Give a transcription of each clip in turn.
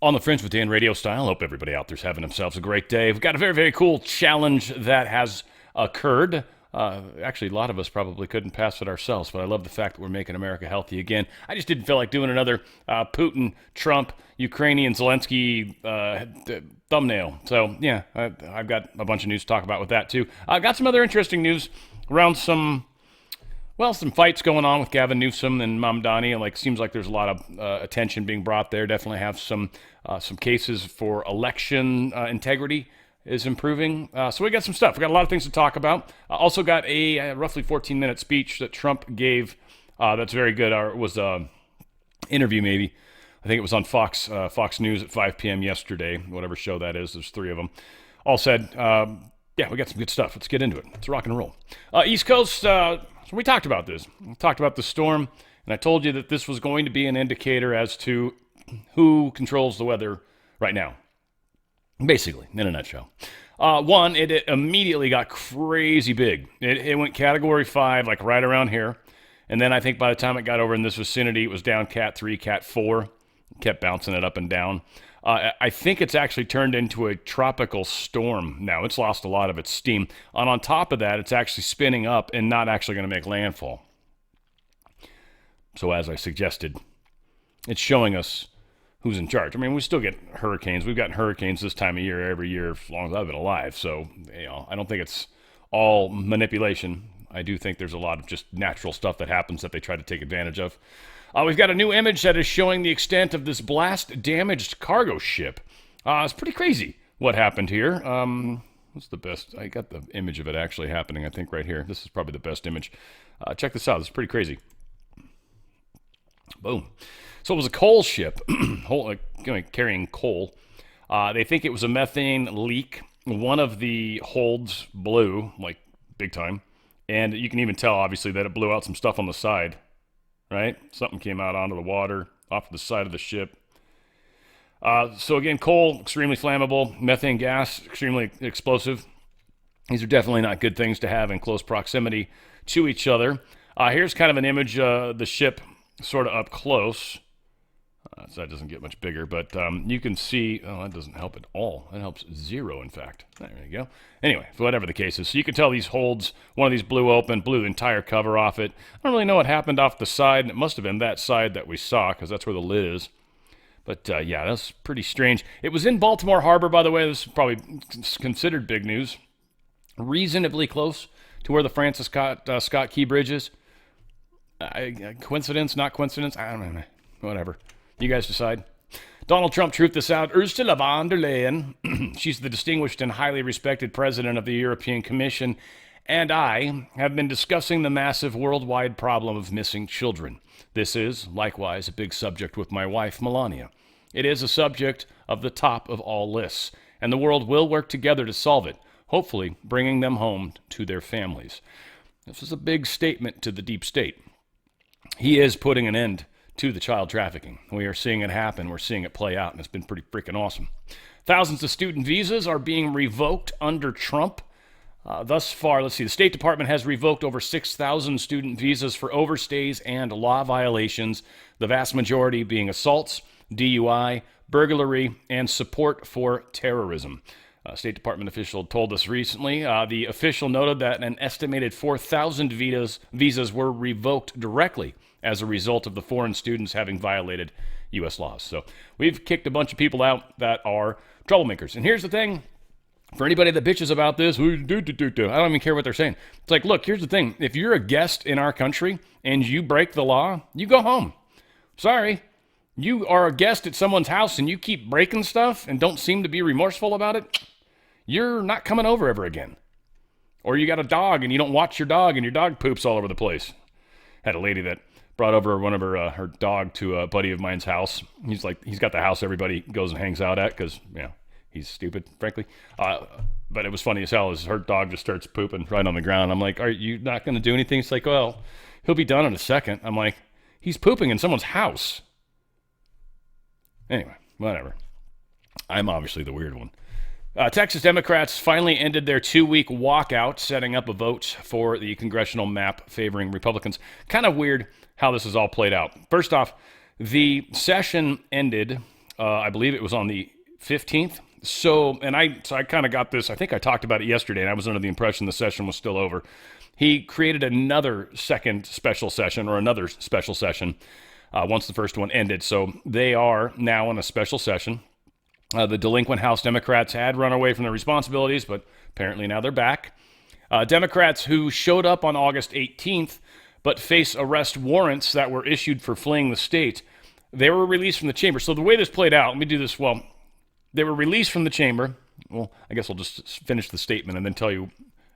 On the Fringe with Dan RadioStyle. Hope everybody out there's having themselves a great day. We've got a very, very cool challenge that has occurred. Actually, a lot of us probably couldn't pass it ourselves, but I love the fact that we're making America healthy again. I just didn't feel like doing another Putin, Trump, Ukrainian, Zelensky thumbnail. So, yeah, I've got a bunch of news to talk about with that, too. I got some other interesting news around some fights going on with Gavin Newsom and Mamdani. Seems like there's a lot of attention being brought there. Definitely have some cases for election integrity is improving. So we got some stuff. We got a lot of things to talk about. Also got a roughly 14-minute speech that Trump gave. That's very good. Or it was an interview, maybe. I think it was on Fox News at 5 p.m. yesterday, whatever show that is. There's three of them. All said, yeah, we got some good stuff. Let's get into it. Let's rock and roll. East Coast. So we talked about this. We talked about the storm, and I told you that this was going to be an indicator as to who controls the weather right now. Basically, in a nutshell. One, it immediately got crazy big. It went Category 5, like right around here. And then I think by the time it got over in this vicinity, it was down Cat 3, Cat 4. Kept bouncing it up and down. I think it's actually turned into a tropical storm now. It's lost a lot of its steam. And on top of that, it's actually spinning up and not actually going to make landfall. So as I suggested, it's showing us who's in charge. I mean, we still get hurricanes. We've gotten hurricanes this time of year every year as long as I've been alive. So, I don't think it's all manipulation. I do think there's a lot of just natural stuff that happens that they try to take advantage of. We've got a new image that is showing the extent of this blast-damaged cargo ship. It's pretty crazy what happened here. What's the best? I got the image of it actually happening, I think, right here. This is probably the best image. Check this out. This is pretty crazy. Boom. So it was a coal ship carrying coal. They think it was a methane leak. One of the holds blew, big time. And you can even tell, obviously, that it blew out some stuff on the side. Right? Something came out onto the water, off to the side of the ship. So again, coal, extremely flammable. Methane gas, extremely explosive. These are definitely not good things to have in close proximity to each other. Here's kind of an image of the ship sort of up close. So that doesn't get much bigger, but you can see, that doesn't help at all. That helps zero, in fact. There you go. Anyway, whatever the case is. So you can tell these holds, one of these blew open, blew the entire cover off it. I don't really know what happened off the side, and it must have been that side that we saw, because that's where the lid is. But, yeah, that's pretty strange. It was in Baltimore Harbor, by the way. This is probably considered big news. Reasonably close to where the Francis Scott Key Bridge is. Coincidence, not coincidence? I don't know. Whatever. You guys decide. Donald Trump truthed this out. Ursula von der Leyen, she's the distinguished and highly respected president of the European Commission, and I have been discussing the massive worldwide problem of missing children. This is, likewise, a big subject with my wife, Melania. It is a subject of the top of all lists, and the world will work together to solve it, hopefully bringing them home to their families. This is a big statement to the deep state. He is putting an end to the child trafficking. We are seeing it happen. We're seeing it play out, and it's been pretty freaking awesome. Thousands of student visas are being revoked under Trump. Thus far, let's see, the State Department has revoked over 6,000 student visas for overstays and law violations, the vast majority being assaults, DUI, burglary, and support for terrorism. A State Department official told us recently. The official noted that an estimated 4,000 visas were revoked directly as a result of the foreign students having violated U.S. laws. So we've kicked a bunch of people out that are troublemakers. And here's the thing, for anybody that bitches about this, I don't even care what they're saying. It's like, look, here's the thing. If you're a guest in our country and you break the law, you go home. Sorry. You are a guest at someone's house and you keep breaking stuff and don't seem to be remorseful about it, you're not coming over ever again. Or you got a dog and you don't watch your dog and your dog poops all over the place. Had a lady that brought over one of her dog to a buddy of mine's house. He's got the house everybody goes and hangs out at because, he's stupid, frankly. But it was funny as hell as her dog just starts pooping right on the ground. I'm like, are you not going to do anything? It's like, well, he'll be done in a second. I'm like, he's pooping in someone's house. Anyway, whatever. I'm obviously the weird one. Texas Democrats finally ended their 2-week walkout, setting up a vote for the congressional map favoring Republicans. Kind of weird how this is all played out. First off, the session ended I believe it was on the 15th. So I kind of got this. I think I talked about it yesterday, and I was under the impression the session was still over. He created another special session once the first one ended. So they are now in a special session. The delinquent House Democrats had run away from their responsibilities, but apparently now they're back. Democrats who showed up on August 18th but face arrest warrants that were issued for fleeing the state, they were released from the chamber. So the way this played out, let me do this. Well, they were released from the chamber. Well, I guess I'll just finish the statement and then tell you,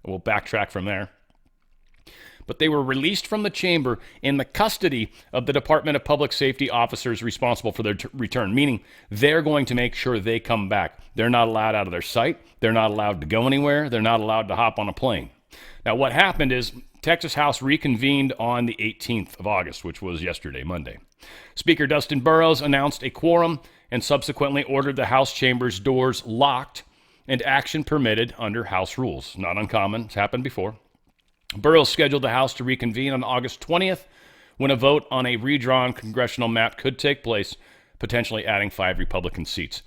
we'll backtrack from there. But they were released from the chamber in the custody of the Department of Public Safety officers responsible for their return, meaning they're going to make sure they come back. They're not allowed out of their sight. They're not allowed to go anywhere. They're not allowed to hop on a plane. Now, what happened is Texas House reconvened on the 18th of August, which was yesterday, Monday. Speaker Dustin Burrows announced a quorum and subsequently ordered the House chamber's doors locked and action permitted under House rules. Not uncommon. It's happened before. Burrows scheduled the House to reconvene on August 20th when a vote on a redrawn congressional map could take place, potentially adding 5 Republican seats.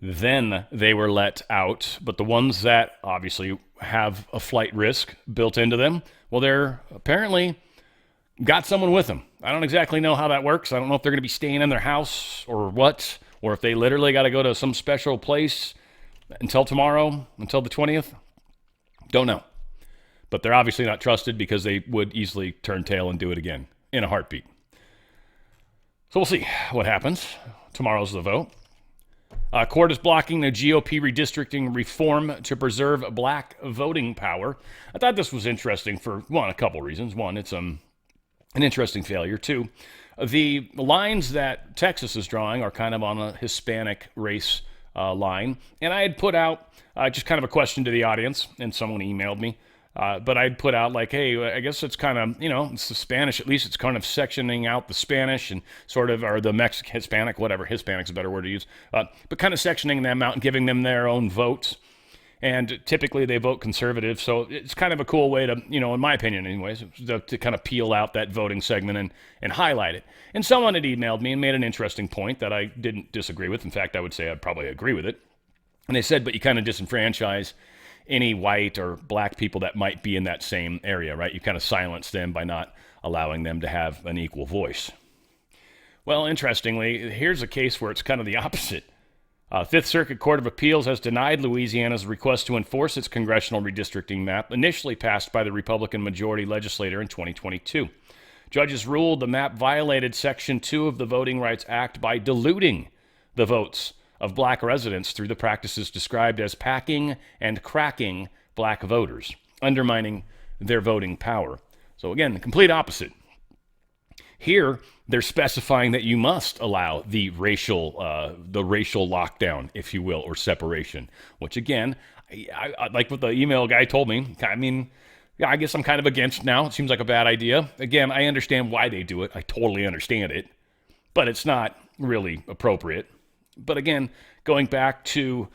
Then they were let out, but the ones that obviously have a flight risk built into them, well, they're apparently got someone with them. I don't exactly know how that works. I don't know if they're going to be staying in their house or what, or if they literally got to go to some special place until tomorrow, until the 20th. Don't know. But they're obviously not trusted because they would easily turn tail and do it again in a heartbeat. So we'll see what happens. Tomorrow's the vote. Court is blocking the GOP redistricting reform to preserve black voting power. I thought this was interesting for, one, a couple reasons. One, it's an interesting failure. Two, the lines that Texas is drawing are kind of on a Hispanic race line. And I had put out just kind of a question to the audience, and someone emailed me. But I'd put out like, hey, I guess it's kind of, it's the Spanish, at least it's kind of sectioning out the Spanish and sort of, or the Mexican, Hispanic, whatever, Hispanic's a better word to use, but kind of sectioning them out and giving them their own votes. And typically they vote conservative. So it's kind of a cool way to, in my opinion anyways, to kind of peel out that voting segment and highlight it. And someone had emailed me and made an interesting point that I didn't disagree with. In fact, I would say I'd probably agree with it. And they said, but you kind of disenfranchise any white or black people that might be in that same area, right? You kind of silence them by not allowing them to have an equal voice. Well, interestingly, here's a case where it's kind of the opposite. Fifth Circuit Court of Appeals has denied Louisiana's request to enforce its congressional redistricting map, initially passed by the Republican majority legislature in 2022. Judges ruled the map violated Section 2 of the Voting Rights Act by diluting the votes of black residents through the practices described as packing and cracking black voters, undermining their voting power. So again, the complete opposite. Here, they're specifying that you must allow the racial lockdown, if you will, or separation, which again, I like what the email guy told me. I mean, yeah, I guess I'm kind of against now. It seems like a bad idea. Again, I understand why they do it. I totally understand it, but it's not really appropriate. But again, going back to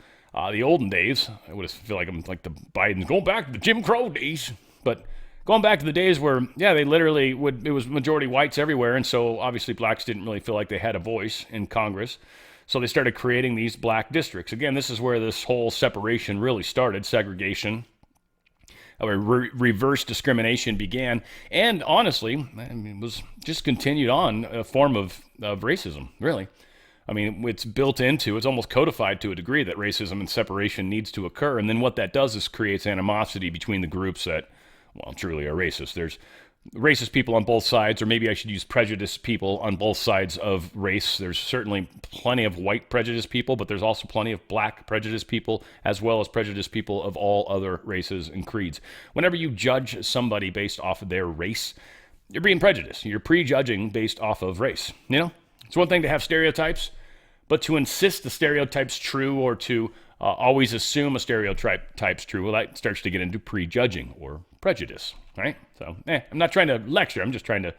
the olden days, I would feel like I'm like the Biden's going back to the Jim Crow days. But going back to the days where, they literally it was majority whites everywhere. And so obviously blacks didn't really feel like they had a voice in Congress. So they started creating these black districts. Again, this is where this whole separation really started, segregation. Reverse discrimination began. And honestly, it was just continued on a form of racism, really. I mean, it's built into, it's almost codified to a degree that racism and separation needs to occur. And then what that does is creates animosity between the groups that, truly are racist. There's racist people on both sides, or maybe I should use prejudiced people on both sides of race. There's certainly plenty of white prejudiced people, but there's also plenty of black prejudiced people, as well as prejudiced people of all other races and creeds. Whenever you judge somebody based off of their race, you're being prejudiced. You're prejudging based off of race, It's one thing to have stereotypes, but to insist the stereotype's true or to always assume a stereotype's true, well, that starts to get into prejudging or prejudice, right? So, I'm not trying to lecture. I'm just trying to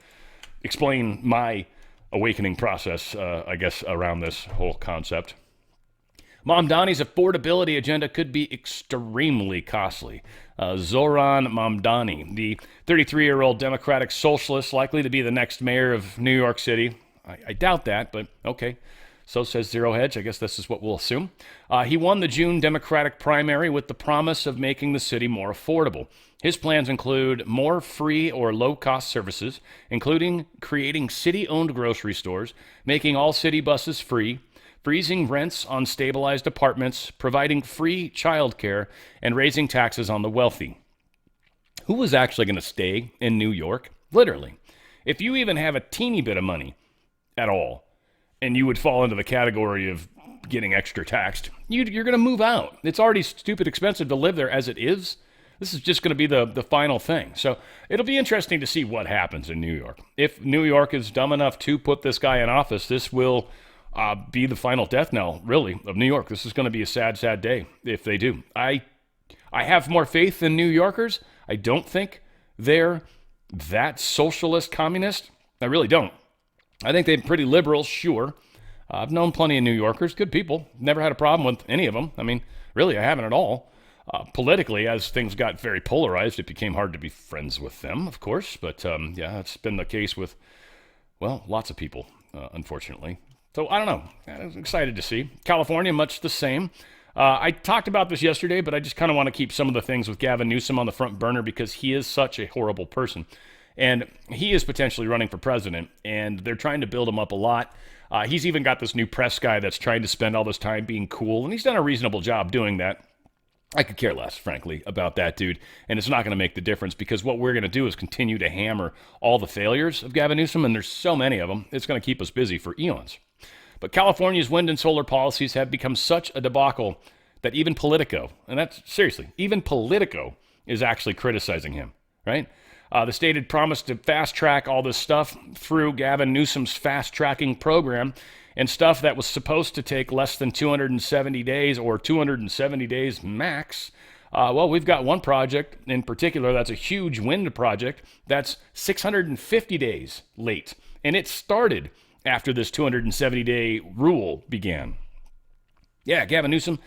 explain my awakening process, I guess, around this whole concept. Mamdani's affordability agenda could be extremely costly. Zoran Mamdani, the 33-year-old Democratic socialist, likely to be the next mayor of New York City. I doubt that, but okay. So says Zero Hedge. I guess this is what we'll assume. He won the June Democratic primary with the promise of making the city more affordable. His plans include more free or low-cost services, including creating city-owned grocery stores, making all city buses free, freezing rents on stabilized apartments, providing free childcare, and raising taxes on the wealthy. Who was actually going to stay in New York? Literally. If you even have a teeny bit of money at all, and you would fall into the category of getting extra taxed, you're going to move out. It's already stupid expensive to live there as it is. This is just going to be the final thing. So it'll be interesting to see what happens in New York. If New York is dumb enough to put this guy in office, this will be the final death knell, really, of New York. This is going to be a sad, sad day if they do. I have more faith in New Yorkers. I don't think they're that socialist communist. I really don't. I think they're pretty liberal, sure. I've known plenty of New Yorkers, good people. Never had a problem with any of them. I mean, really, I haven't at all. Politically, as things got very polarized, it became hard to be friends with them, of course. But yeah, it's been the case with, well, lots of people, unfortunately. So I don't know. I'm excited to see. California, much the same. I talked about this yesterday, but I just kind of want to keep some of the things with Gavin Newsom on the front burner because he is such a horrible person. And he is potentially running for president, and they're trying to build him up a lot. He's even got this new press guy that's trying to spend all this time being cool, and he's done a reasonable job doing that. I could care less, frankly, about that dude, and it's not going to make the difference because what we're going to do is continue to hammer all the failures of Gavin Newsom, and there's so many of them, it's going to keep us busy for eons. But California's wind and solar policies have become such a debacle that even Politico, and that's seriously, even Politico is actually criticizing him, right? The state had promised to fast-track all this stuff through Gavin Newsom's fast-tracking program, and stuff that was supposed to take less than 270 days or 270 days max. Well, we've got one project in particular that's a huge wind project that's 650 days late, and it started after this 270-day rule began. Yeah, Gavin Newsom,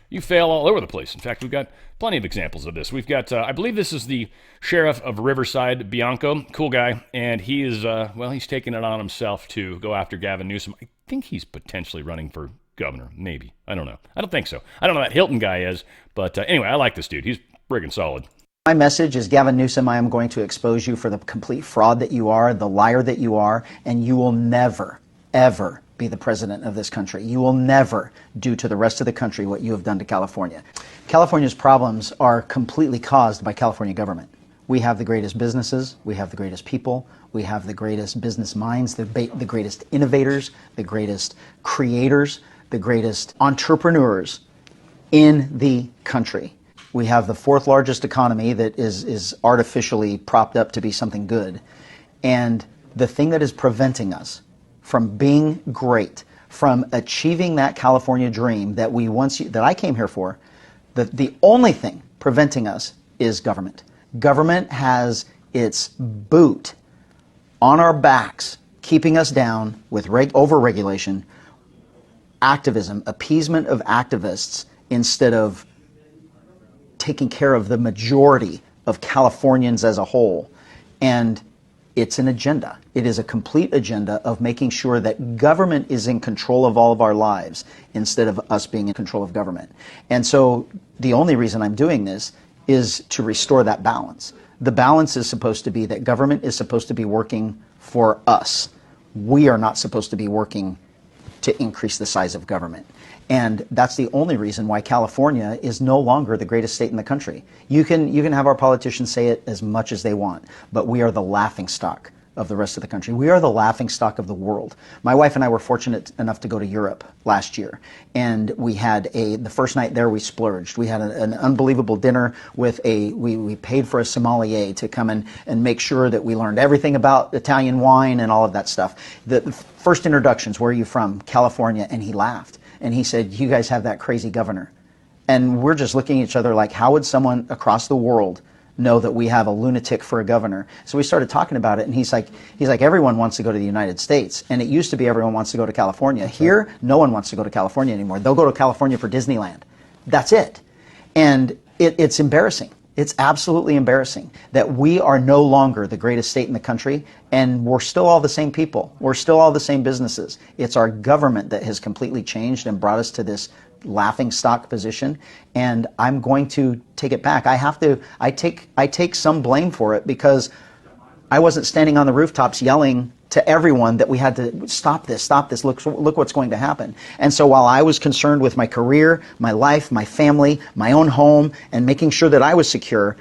you fail all over the place. In fact, we've got plenty of examples of this. We've got, I believe this is the sheriff of Riverside, Bianco, cool guy, and he is, well, he's taking it on himself to go after Gavin Newsom. I think he's potentially running for governor, maybe. I don't know. I don't think so. I don't know that Hilton guy is, but anyway, I like this dude. He's friggin' solid. My message is, Gavin Newsom, I am going to expose you for the complete fraud that you are, the liar that you are, and you will never, ever be the president of this country. You will never do to the rest of the country what you have done to California. California's problems are completely caused by California government. We have the greatest businesses, we have the greatest people, we have the greatest business minds, the greatest innovators, the greatest creators, the greatest entrepreneurs in the country. We have the fourth largest economy that is artificially propped up to be something good. And the thing that is preventing us from being great, from achieving that California dream that that I came here for, the only thing preventing us is government. Government has its boot on our backs, keeping us down with over-regulation, activism, appeasement of activists, instead of taking care of the majority of Californians as a whole. And it's an agenda. It is a complete agenda of making sure that government is in control of all of our lives instead of us being in control of government. And so the only reason I'm doing this is to restore that balance. The balance is supposed to be that government is supposed to be working for us. We are not supposed to be working to increase the size of government. And that's the only reason why California is no longer the greatest state in the country. You can have our politicians say it as much as they want, but we are the laughingstock of the rest of the country. We are the laughingstock of the world. My wife and I were fortunate enough to go to Europe last year, and we had the first night there we splurged. We had an unbelievable dinner with we paid for a sommelier to come and make sure that we learned everything about Italian wine and all of that stuff. The first introductions, where are you from? California, and he laughed. And he said, you guys have that crazy governor. And we're just looking at each other like, how would someone across the world know that we have a lunatic for a governor? So we started talking about it, and he's like, everyone wants to go to the United States. And it used to be everyone wants to go to California. Here, no one wants to go to California anymore. They'll go to California for Disneyland. That's it. And it's embarrassing. It's absolutely embarrassing that we are no longer the greatest state in the country, and we're still all the same people. We're still all the same businesses. It's our government that has completely changed and brought us to this laughingstock position, and I'm going to take it back. I take some blame for it, because I wasn't standing on the rooftops yelling to everyone that we had to stop this, look what's going to happen. And so while I was concerned with my career, my life, my family, my own home, and making sure that I was secure,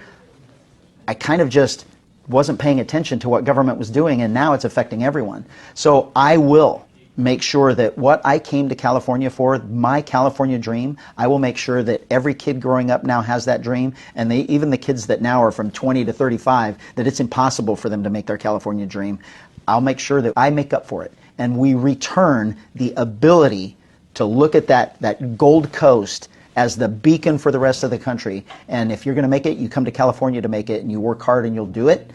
I kind of just wasn't paying attention to what government was doing, and now it's affecting everyone. So I will make sure that what I came to California for, my California dream, I will make sure that every kid growing up now has that dream, and even the kids that now are from 20 to 35, that it's impossible for them to make their California dream. I'll make sure that I make up for it, and we return the ability to look at that Gold Coast as the beacon for the rest of the country. And if you're going to make it, you come to California to make it, and you work hard and you'll do it.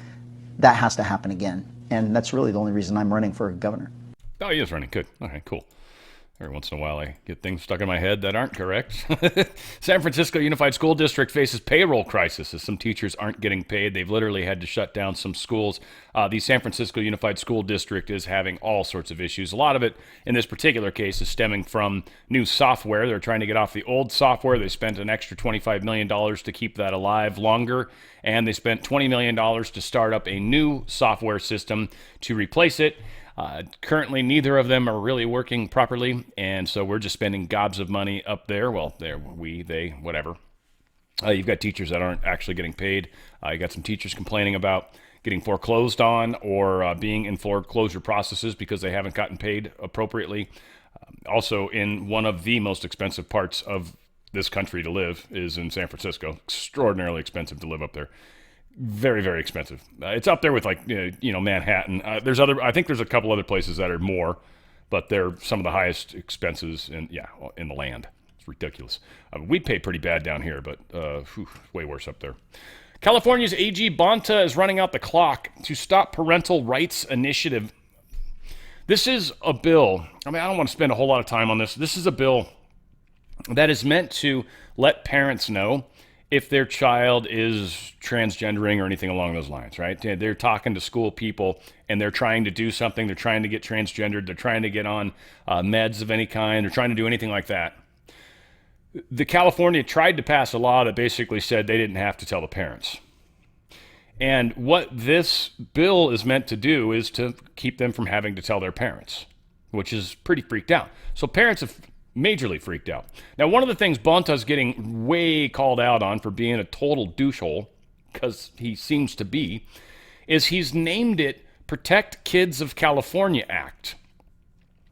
That has to happen again. And that's really the only reason I'm running for governor. Oh, he is running. Good. Okay, cool. Every once in a while, I get things stuck in my head that aren't correct. San Francisco Unified School District faces payroll crisis as some teachers aren't getting paid. They've literally had to shut down some schools. The San Francisco Unified School District is having all sorts of issues. A lot of it, in this particular case, is stemming from new software. They're trying to get off the old software. They spent an extra $25 million to keep that alive longer, and they spent $20 million to start up a new software system to replace it. Currently, neither of them are really working properly, and so we're just spending gobs of money up there. Well, they, whatever. You've got teachers that aren't actually getting paid. You got some teachers complaining about getting foreclosed on or being in foreclosure processes because they haven't gotten paid appropriately. Also, in one of the most expensive parts of this country to live is in San Francisco. Extraordinarily expensive to live up there. Very, very expensive. It's up there with Manhattan. I think there's a couple other places that are more, but they're some of the highest expenses in the land. It's ridiculous. We pay pretty bad down here, but way worse up there. California's AG Bonta is running out the clock to stop parental rights initiative. This is a bill. I don't want to spend a whole lot of time on this. This is a bill that is meant to let parents know if their child is transgendering or anything along those lines, right? They're talking to school people and they're trying to do something. They're trying to get transgendered. They're trying to get on meds of any kind. They're trying to do anything like that. The California tried to pass a law that basically said they didn't have to tell the parents. And what this bill is meant to do is to keep them from having to tell their parents, which is pretty freaked out. So parents have majorly freaked out. Now, one of the things Bonta's getting way called out on for being a total douchehole, because he seems to be, is he's named it Protect Kids of California Act.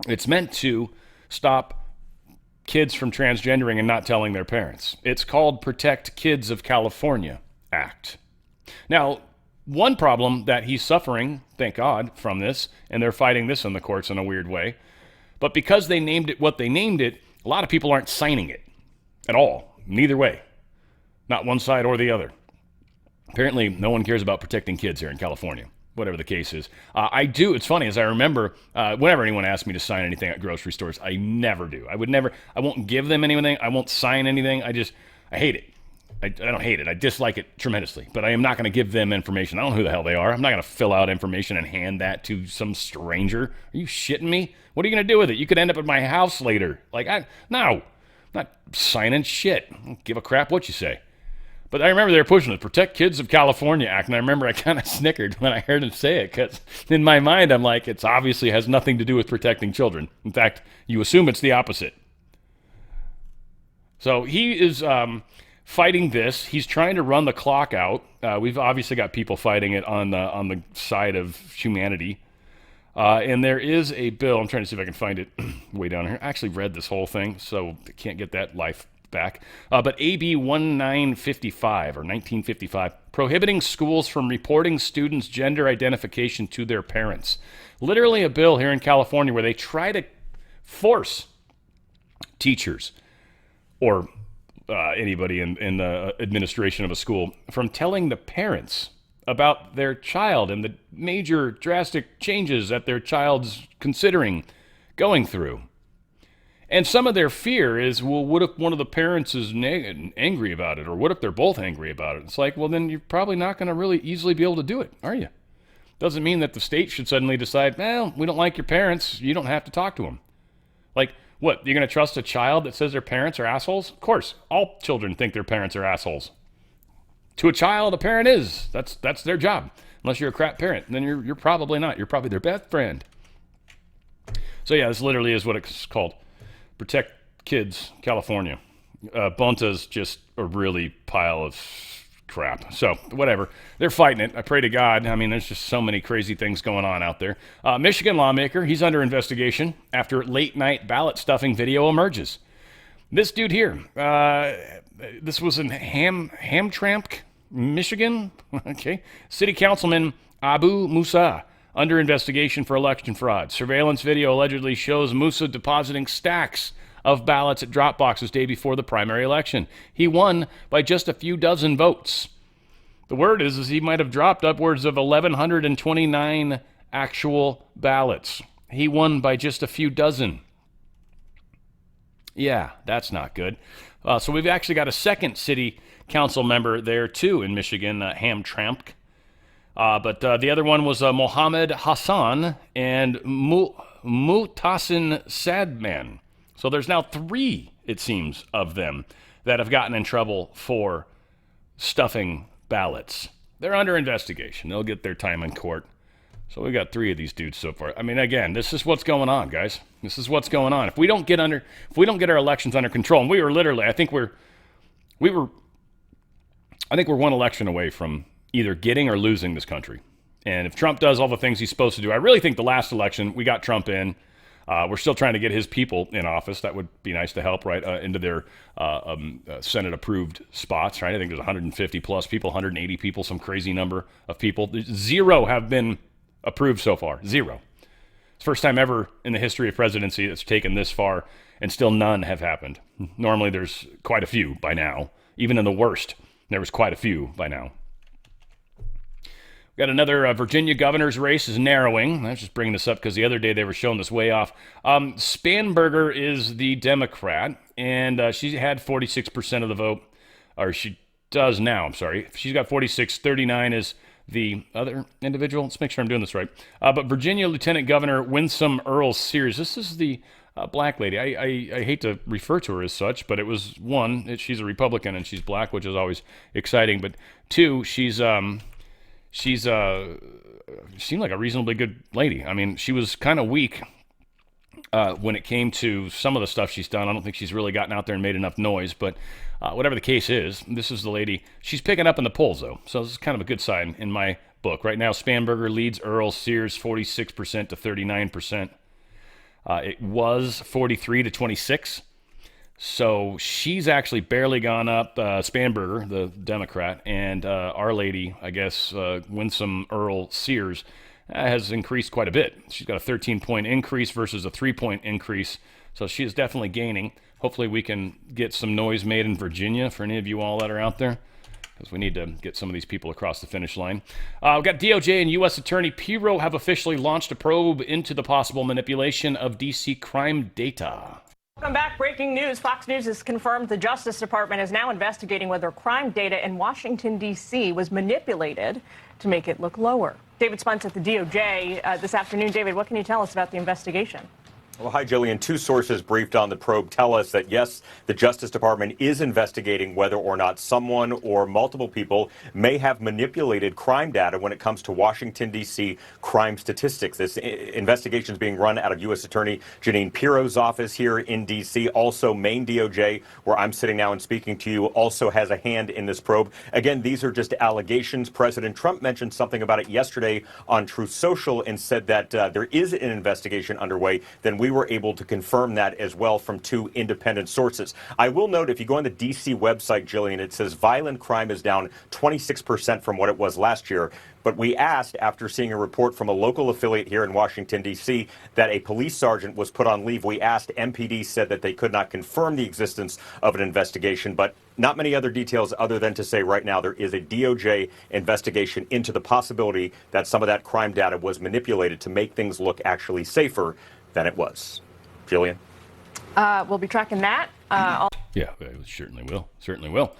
It's meant to stop kids from transgendering and not telling their parents. It's called Protect Kids of California Act. Now, one problem that he's suffering, thank God, from this, and they're fighting this in the courts in a weird way, but because they named it what they named it, a lot of people aren't signing it at all. Neither way. Not one side or the other. Apparently, no one cares about protecting kids here in California, whatever the case is. I do. It's funny, as I remember, whenever anyone asks me to sign anything at grocery stores, I never do. I won't give them anything. I won't sign anything. I hate it. I don't hate it. I dislike it tremendously, but I am not going to give them information. I don't know who the hell they are. I'm not going to fill out information and hand that to some stranger. Are you shitting me? What are you going to do with it? You could end up at my house later. No, I'm not signing shit. I don't give a crap what you say. But I remember they were pushing the Protect Kids of California Act, and I remember I kind of snickered when I heard him say it, because in my mind, I'm like, it's obviously has nothing to do with protecting children. In fact, you assume it's the opposite. So he is fighting this. He's trying to run the clock out. We've obviously got people fighting it on the side of humanity. And there is a bill. I'm trying to see if I can find it way down here. I actually read this whole thing, so I can't get that life back. But AB 1955 or 1955, prohibiting schools from reporting students' gender identification to their parents. Literally a bill here in California where they try to force teachers or anybody in the administration of a school from telling the parents about their child and the major drastic changes that their child's considering going through. And some of their fear is, well, what if one of the parents is angry about it? Or what if they're both angry about it? It's like, well, then you're probably not going to really easily be able to do it, are you? Doesn't mean that the state should suddenly decide, well, we don't like your parents. You don't have to talk to them. Like, what? You're going to trust a child that says their parents are assholes? Of course, all children think their parents are assholes. To a child, a parent is. That's their job. Unless you're a crap parent, then you're probably not. You're probably their best friend. So yeah, this literally is what it's called. Protect Kids, California. Bonta's just a really pile of crap. So whatever. They're fighting it. I pray to God. I mean, there's just so many crazy things going on out there. Michigan lawmaker, he's under investigation after late night ballot stuffing video emerges. This dude here, this was in Hamtramck, Michigan. Okay. City Councilman Abu Musa under investigation for election fraud. Surveillance video allegedly shows Musa depositing stacks of ballots at drop boxes day before the primary election. He won by just a few dozen votes. The word is he might have dropped upwards of 1,129 actual ballots. He won by just a few dozen. Yeah, that's not good. So we've actually got a second city council member there too in Michigan, Hamtramck. But the other one was Mohammed Hassan and Mutasin Sadman. So there's now 3, it seems, of them that have gotten in trouble for stuffing ballots. They're under investigation. They'll get their time in court. So we got 3 of these dudes so far. I mean, again, this is what's going on, guys. This is what's going on. If we don't get our elections under control, and we were literally, I think we're one election away from either getting or losing this country. And if Trump does all the things he's supposed to do, I really think the last election, we got Trump in. We're still trying to get his people in office. That would be nice to help, right, into their Senate-approved spots, right? I think there's 150 plus people, 180 people, some crazy number of people. 0 have been approved so far. 0. It's the first time ever in the history of presidency that's taken this far, and still none have happened. Normally there's quite a few by now. Even in the worst, there was quite a few by now. Got another Virginia governor's race is narrowing. I was just bringing this up because the other day they were showing this way off. Spanberger is the Democrat, and she had 46% of the vote. Or she does now, I'm sorry. She's got 46. 39 is the other individual. Let's make sure I'm doing this right. But Virginia Lieutenant Governor Winsome Earl Sears. This is the black lady. I hate to refer to her as such, but it was, 1, she's a Republican and she's black, which is always exciting. But 2, she seemed like a reasonably good lady. I mean, she was kind of weak when it came to some of the stuff she's done. I don't think she's really gotten out there and made enough noise, but whatever the case is, this is the lady. She's picking up in the polls, though, so this is kind of a good sign in my book. Right now, Spanberger leads Earl Sears 46% to 39%. It was 43 to 26. So she's actually barely gone up. Spanberger, the Democrat, and Our Lady, I guess, Winsome Earl Sears, has increased quite a bit. She's got a 13-point increase versus a 3-point increase. So she is definitely gaining. Hopefully we can get some noise made in Virginia for any of you all that are out there, because we need to get some of these people across the finish line. We've got DOJ and U.S. Attorney Payroll have officially launched a probe into the possible manipulation of D.C. crime data. Welcome back. Breaking news. Fox News has confirmed the Justice Department is now investigating whether crime data in Washington, D.C. was manipulated to make it look lower. David Spunts at the DOJ this afternoon. David, what can you tell us about the investigation? Well, hi, Jillian. 2 sources briefed on the probe tell us that, yes, the Justice Department is investigating whether or not someone or multiple people may have manipulated crime data when it comes to Washington, D.C. crime statistics. This investigation is being run out of U.S. Attorney Jeanine Pirro's office here in D.C. Also, Maine DOJ, where I'm sitting now and speaking to you, also has a hand in this probe. Again, these are just allegations. President Trump mentioned something about it yesterday on Truth Social and said that there is an investigation underway. Then we were able to confirm that as well from 2 independent sources. I will note, if you go on the D.C. website, Jillian, it says violent crime is down 26% from what it was last year. But we asked, after seeing a report from a local affiliate here in Washington, D.C., that a police sergeant was put on leave. We asked, MPD said that they could not confirm the existence of an investigation, but not many other details other than to say right now there is a DOJ investigation into the possibility that some of that crime data was manipulated to make things look actually safer than it was. Jillian? We'll be tracking that. Yeah, we certainly will. Certainly will.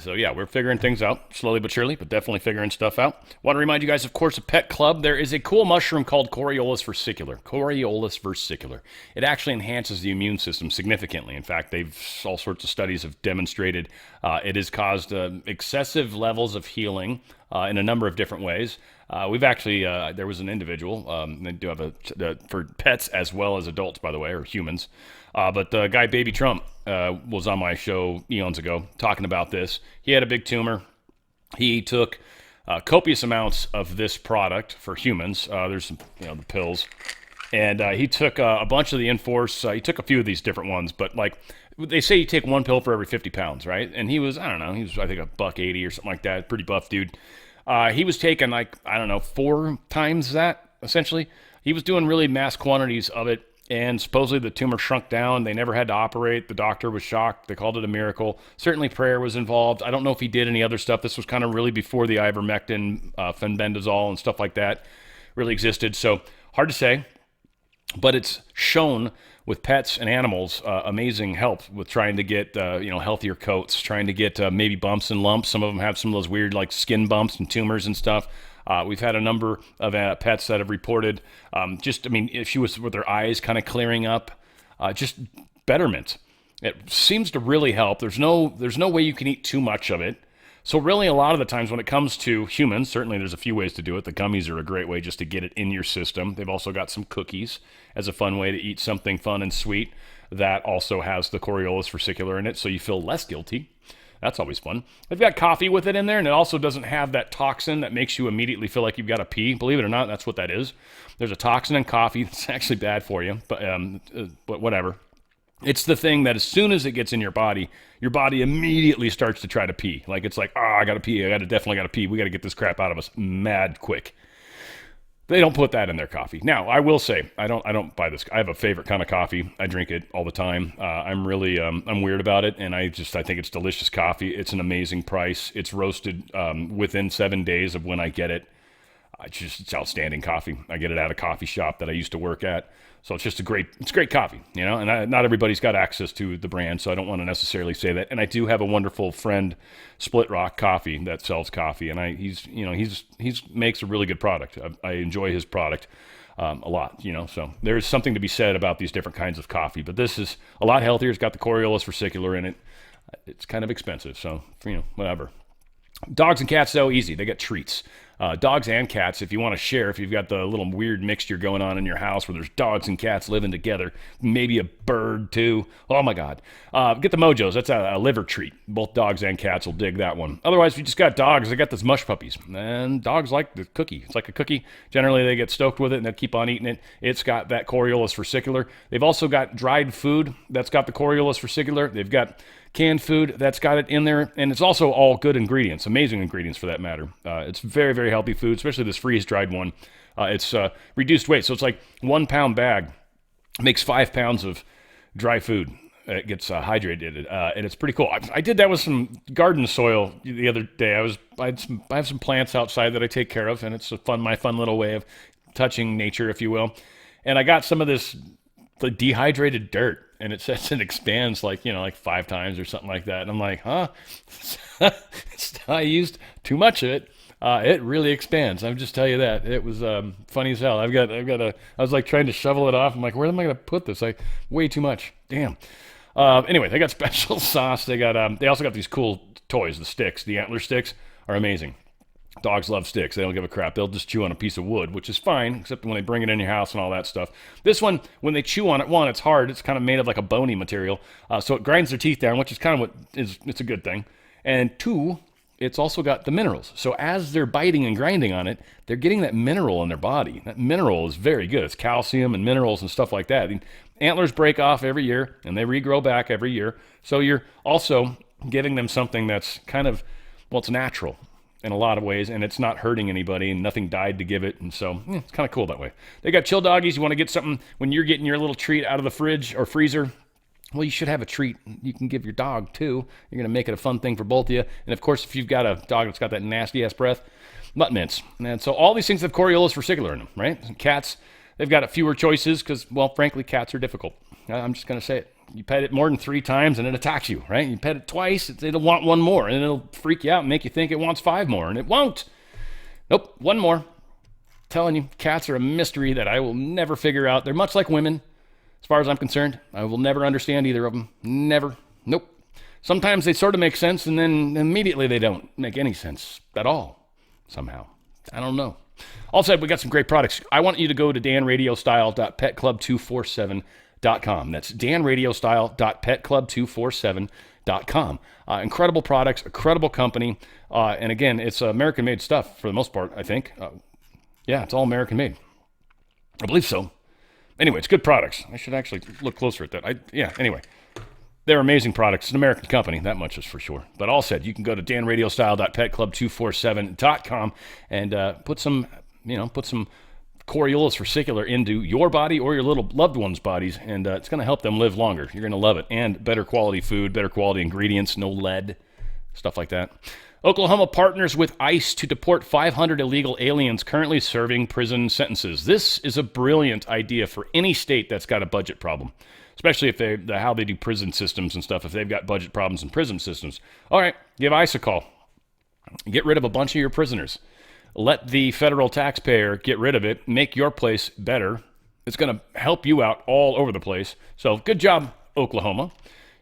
So yeah, we're figuring things out slowly but surely, but definitely figuring stuff out. Want to remind you guys, of course, of Pet Club. There is a cool mushroom called Coriolus versicolor. Coriolus versicolor. It actually enhances the immune system significantly. In fact, all sorts of studies have demonstrated it has caused excessive levels of healing in a number of different ways. We've actually, there was an individual, they do have for pets as well as adults, by the way, or humans. But the guy, Baby Trump, was on my show eons ago talking about this. He had a big tumor. He took copious amounts of this product for humans. There's some, the pills. And he took a bunch of the Enforce. He took a few of these different ones, but like they say you take one pill for every 50 pounds, right? And he was, I think $180 or something like that. Pretty buff dude. He was taking 4 times that, essentially. He was doing really mass quantities of it. And supposedly the tumor shrunk down. They never had to operate. The doctor was shocked. They called it a miracle. Certainly prayer was involved. I don't know if he did any other stuff. This was kind of really before the ivermectin, fenbendazole, and stuff like that really existed. So hard to say. But it's shown with pets and animals amazing help with trying to get healthier coats, trying to get maybe bumps and lumps. Some of them have some of those weird skin bumps and tumors and stuff. We've had a number of pets that have reported issues with their eyes kind of clearing up, just betterment. It seems to really help. There's no way you can eat too much of it. So really a lot of the times when it comes to humans, certainly there's a few ways to do it. The gummies are a great way just to get it in your system. They've also got some cookies as a fun way to eat something fun and sweet that also has the Coriolus versicolor in it, so you feel less guilty. That's always fun. They've got coffee with it in there, and it also doesn't have that toxin that makes you immediately feel like you've got to pee. Believe it or not, that's what that is. There's a toxin in coffee that's actually bad for you, but whatever. It's the thing that as soon as it gets in your body immediately starts to try to pee. It's like, I got to pee. Definitely got to pee. We got to get this crap out of us mad quick. They don't put that in their coffee. Now, I will say, I don't buy this. I have a favorite kind of coffee. I drink it all the time. I'm really, I'm weird about it, and I think it's delicious coffee. It's an amazing price. It's roasted within 7 days of when I get it. It's outstanding coffee. I get it at a coffee shop that I used to work at. So it's just great coffee, and not everybody's got access to the brand, so I don't want to necessarily say that. And I do have a wonderful friend, Split Rock Coffee, that sells coffee, and he's makes a really good product. I enjoy his product a lot, so there's something to be said about these different kinds of coffee, but this is a lot healthier. It's got the Coriolus versicolor in it. It's kind of expensive, so, whatever. Dogs and cats, though, easy. They get treats. Dogs and cats, if you want to share, if you've got the little weird mixture going on in your house where there's dogs and cats living together, maybe a bird too. Oh my God. Get the Mojos. That's a liver treat. Both dogs and cats will dig that one. Otherwise, if you just got dogs, they got those mush puppies. And dogs like the cookie. It's like a cookie. Generally, they get stoked with it and they keep on eating it. It's got that Coriolus versicolor. They've also got dried food that's got the Coriolus versicolor. They've got canned food that's got it in there, and it's also all good ingredients, amazing ingredients for that matter. It's very, very healthy food, especially this freeze-dried one. It's reduced weight, so it's like 1 pound bag makes 5 pounds of dry food. It gets hydrated, and it's pretty cool. I did that with some garden soil the other day. I have some plants outside that I take care of, and it's my fun little way of touching nature, if you will. And I got some of this dehydrated dirt. And it says it expands like 5 times or something like that. And I'm like, huh? I used too much of it. It really expands. I'll just tell you that. It was funny as hell. I was like trying to shovel it off. I'm like, where am I going to put this? Way too much. Damn. Anyway, they got special sauce. They also got these cool toys, the sticks. The antler sticks are amazing. Dogs love sticks. They don't give a crap. They'll just chew on a piece of wood, which is fine, except when they bring it in your house and all that stuff. This one, when they chew on it, one, it's hard. It's kind of made of like a bony material, so it grinds their teeth down, which is kind of it's a good thing. And two, it's also got the minerals. So as they're biting and grinding on it, they're getting that mineral in their body. That mineral is very good. It's calcium and minerals and stuff like that. And antlers break off every year, and they regrow back every year. So you're also giving them something that's kind of, it's natural in a lot of ways, and it's not hurting anybody, and nothing died to give it, and so it's kind of cool that way. They got chill doggies. You want to get something when you're getting your little treat out of the fridge or freezer, well, you should have a treat you can give your dog too. You're going to make it a fun thing for both of you. And of course, if you've got a dog that's got that nasty ass breath, mutt mints. And so all these things have Coriolus versicolor in them, right? And cats, they've got fewer choices because, well, frankly, cats are difficult. I'm just going to say it. You pet it more than 3 times and it attacks you, right? You pet it twice, it'll want 1 more, and it'll freak you out and make you think it wants 5 more, and it won't. Nope, 1 more. Telling you, cats are a mystery that I will never figure out. They're much like women, as far as I'm concerned. I will never understand either of them. Never. Nope. Sometimes they sort of make sense, and then immediately they don't make any sense at all, somehow. I don't know. All said, we got some great products. I want you to go to danradiostyle.petclub247.com. That's danradiostyle.petclub247.com. Incredible products, incredible company. And again, it's American-made stuff for the most part, I think. Yeah, it's all American-made. I believe so. Anyway, it's good products. I should actually look closer at that. Anyway. They're amazing products. It's an American company, that much is for sure. But all said, you can go to danradiostyle.petclub247.com and put some Coriolis versicolor into your body or your little loved one's bodies, and it's going to help them live longer. You're going to love it. And better quality food, better quality ingredients, no lead, stuff like that. Oklahoma partners with ICE to deport 500 illegal aliens currently serving prison sentences. This is a brilliant idea for any state that's got a budget problem, especially if how they do prison systems and stuff, if they've got budget problems in prison systems. All right, give ICE a call. Get rid of a bunch of your prisoners. Let the federal taxpayer get rid of it. Make your place better. It's going to help you out all over the place. So good job, Oklahoma.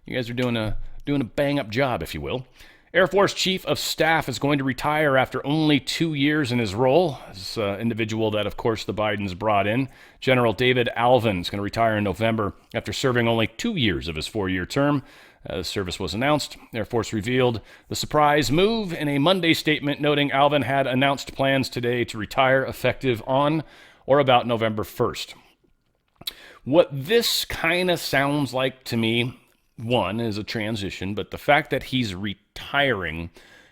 You guys are doing a bang-up job, if you will. Air Force Chief of Staff is going to retire after only 2 years in his role. This individual that, of course, the Bidens brought in. General David Alvin is going to retire in November after serving only 2 years of his 4-year term. The service was announced. Air Force revealed the surprise move in a Monday statement, noting Alvin had announced plans today to retire effective on or about November 1st. What this kind of sounds like to me, one, is a transition, but the fact that he's retiring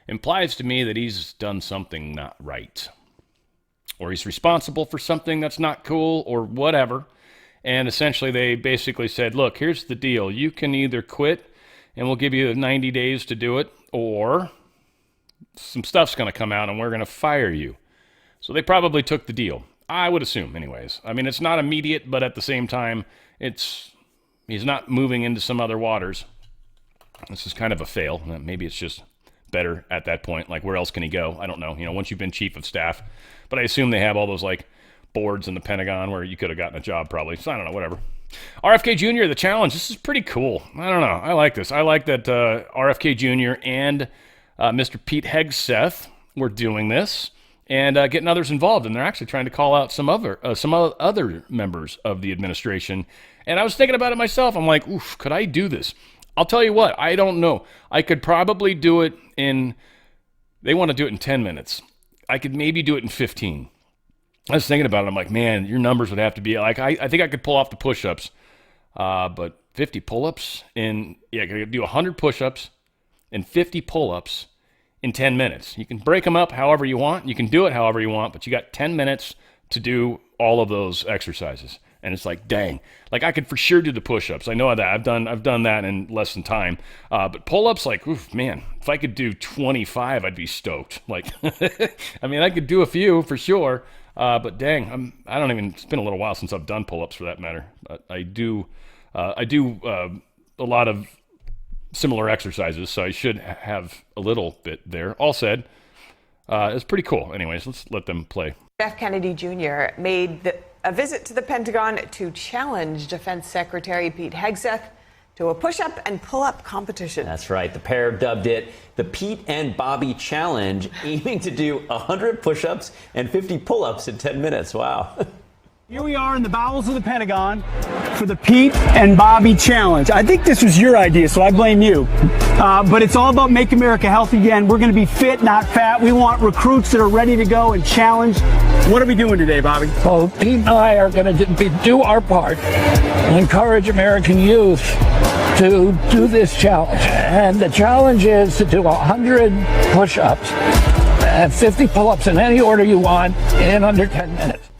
implies to me that he's done something not right, or he's responsible for something that's not cool, or whatever. And essentially they basically said, look, here's the deal. You can either quit and we'll give you 90 days to do it, or some stuff's going to come out and we're going to fire you. So they probably took the deal, I would assume anyways. I mean, it's not immediate, but at the same time, he's not moving into some other waters. This is kind of a fail. Maybe it's just better at that point. Like, where else can he go? I don't know. Once you've been chief of staff. But I assume they have all those, like, boards in the Pentagon where you could have gotten a job probably. So I don't know, whatever. RFK Jr., the challenge. This is pretty cool. I don't know. I like this. I like that RFK Jr. and Mr. Pete Hegseth were doing this and getting others involved. And they're actually trying to call out some other members of the administration. And I was thinking about it myself. I'm like, oof, could I do this? I'll tell you what, I don't know. I could probably do it they want to do it in 10 minutes. I could maybe do it in 15. I was thinking about it. I'm like, man, your numbers would have to be like, I think I could pull off the push-ups, but 50 pull-ups I could do 100 push-ups and 50 pull-ups in 10 minutes. You can break them up however you want. You can do it however you want, but you got 10 minutes to do all of those exercises. And it's like, dang, like I could for sure do the push-ups. I know that I've done that in less than time. But pull-ups, like, oof, man, if I could do 25, I'd be stoked. Like, I mean, I could do a few for sure. But dang, it's been a little while since I've done pull-ups for that matter. But I do a lot of similar exercises, so I should have a little bit there. All said, it's pretty cool. Anyways, let's let them play. Jeff Kennedy Jr. made a visit to the Pentagon to challenge Defense Secretary Pete Hegseth to a push-up and pull-up competition. That's right. The pair dubbed it the Pete and Bobby Challenge, aiming to do 100 push-ups and 50 pull-ups in 10 minutes. Wow. Here we are in the bowels of the Pentagon for the Pete and Bobby Challenge. I think this was your idea, so I blame you. But it's all about Make America Healthy Again. We're going to be fit, not fat. We want recruits that are ready to go and challenge. What are we doing today, Bobby? Well, Pete and I are going to do our part and encourage American youth to do this challenge. And the challenge is to do 100 push-ups and 50 pull-ups in any order you want in under 10 minutes.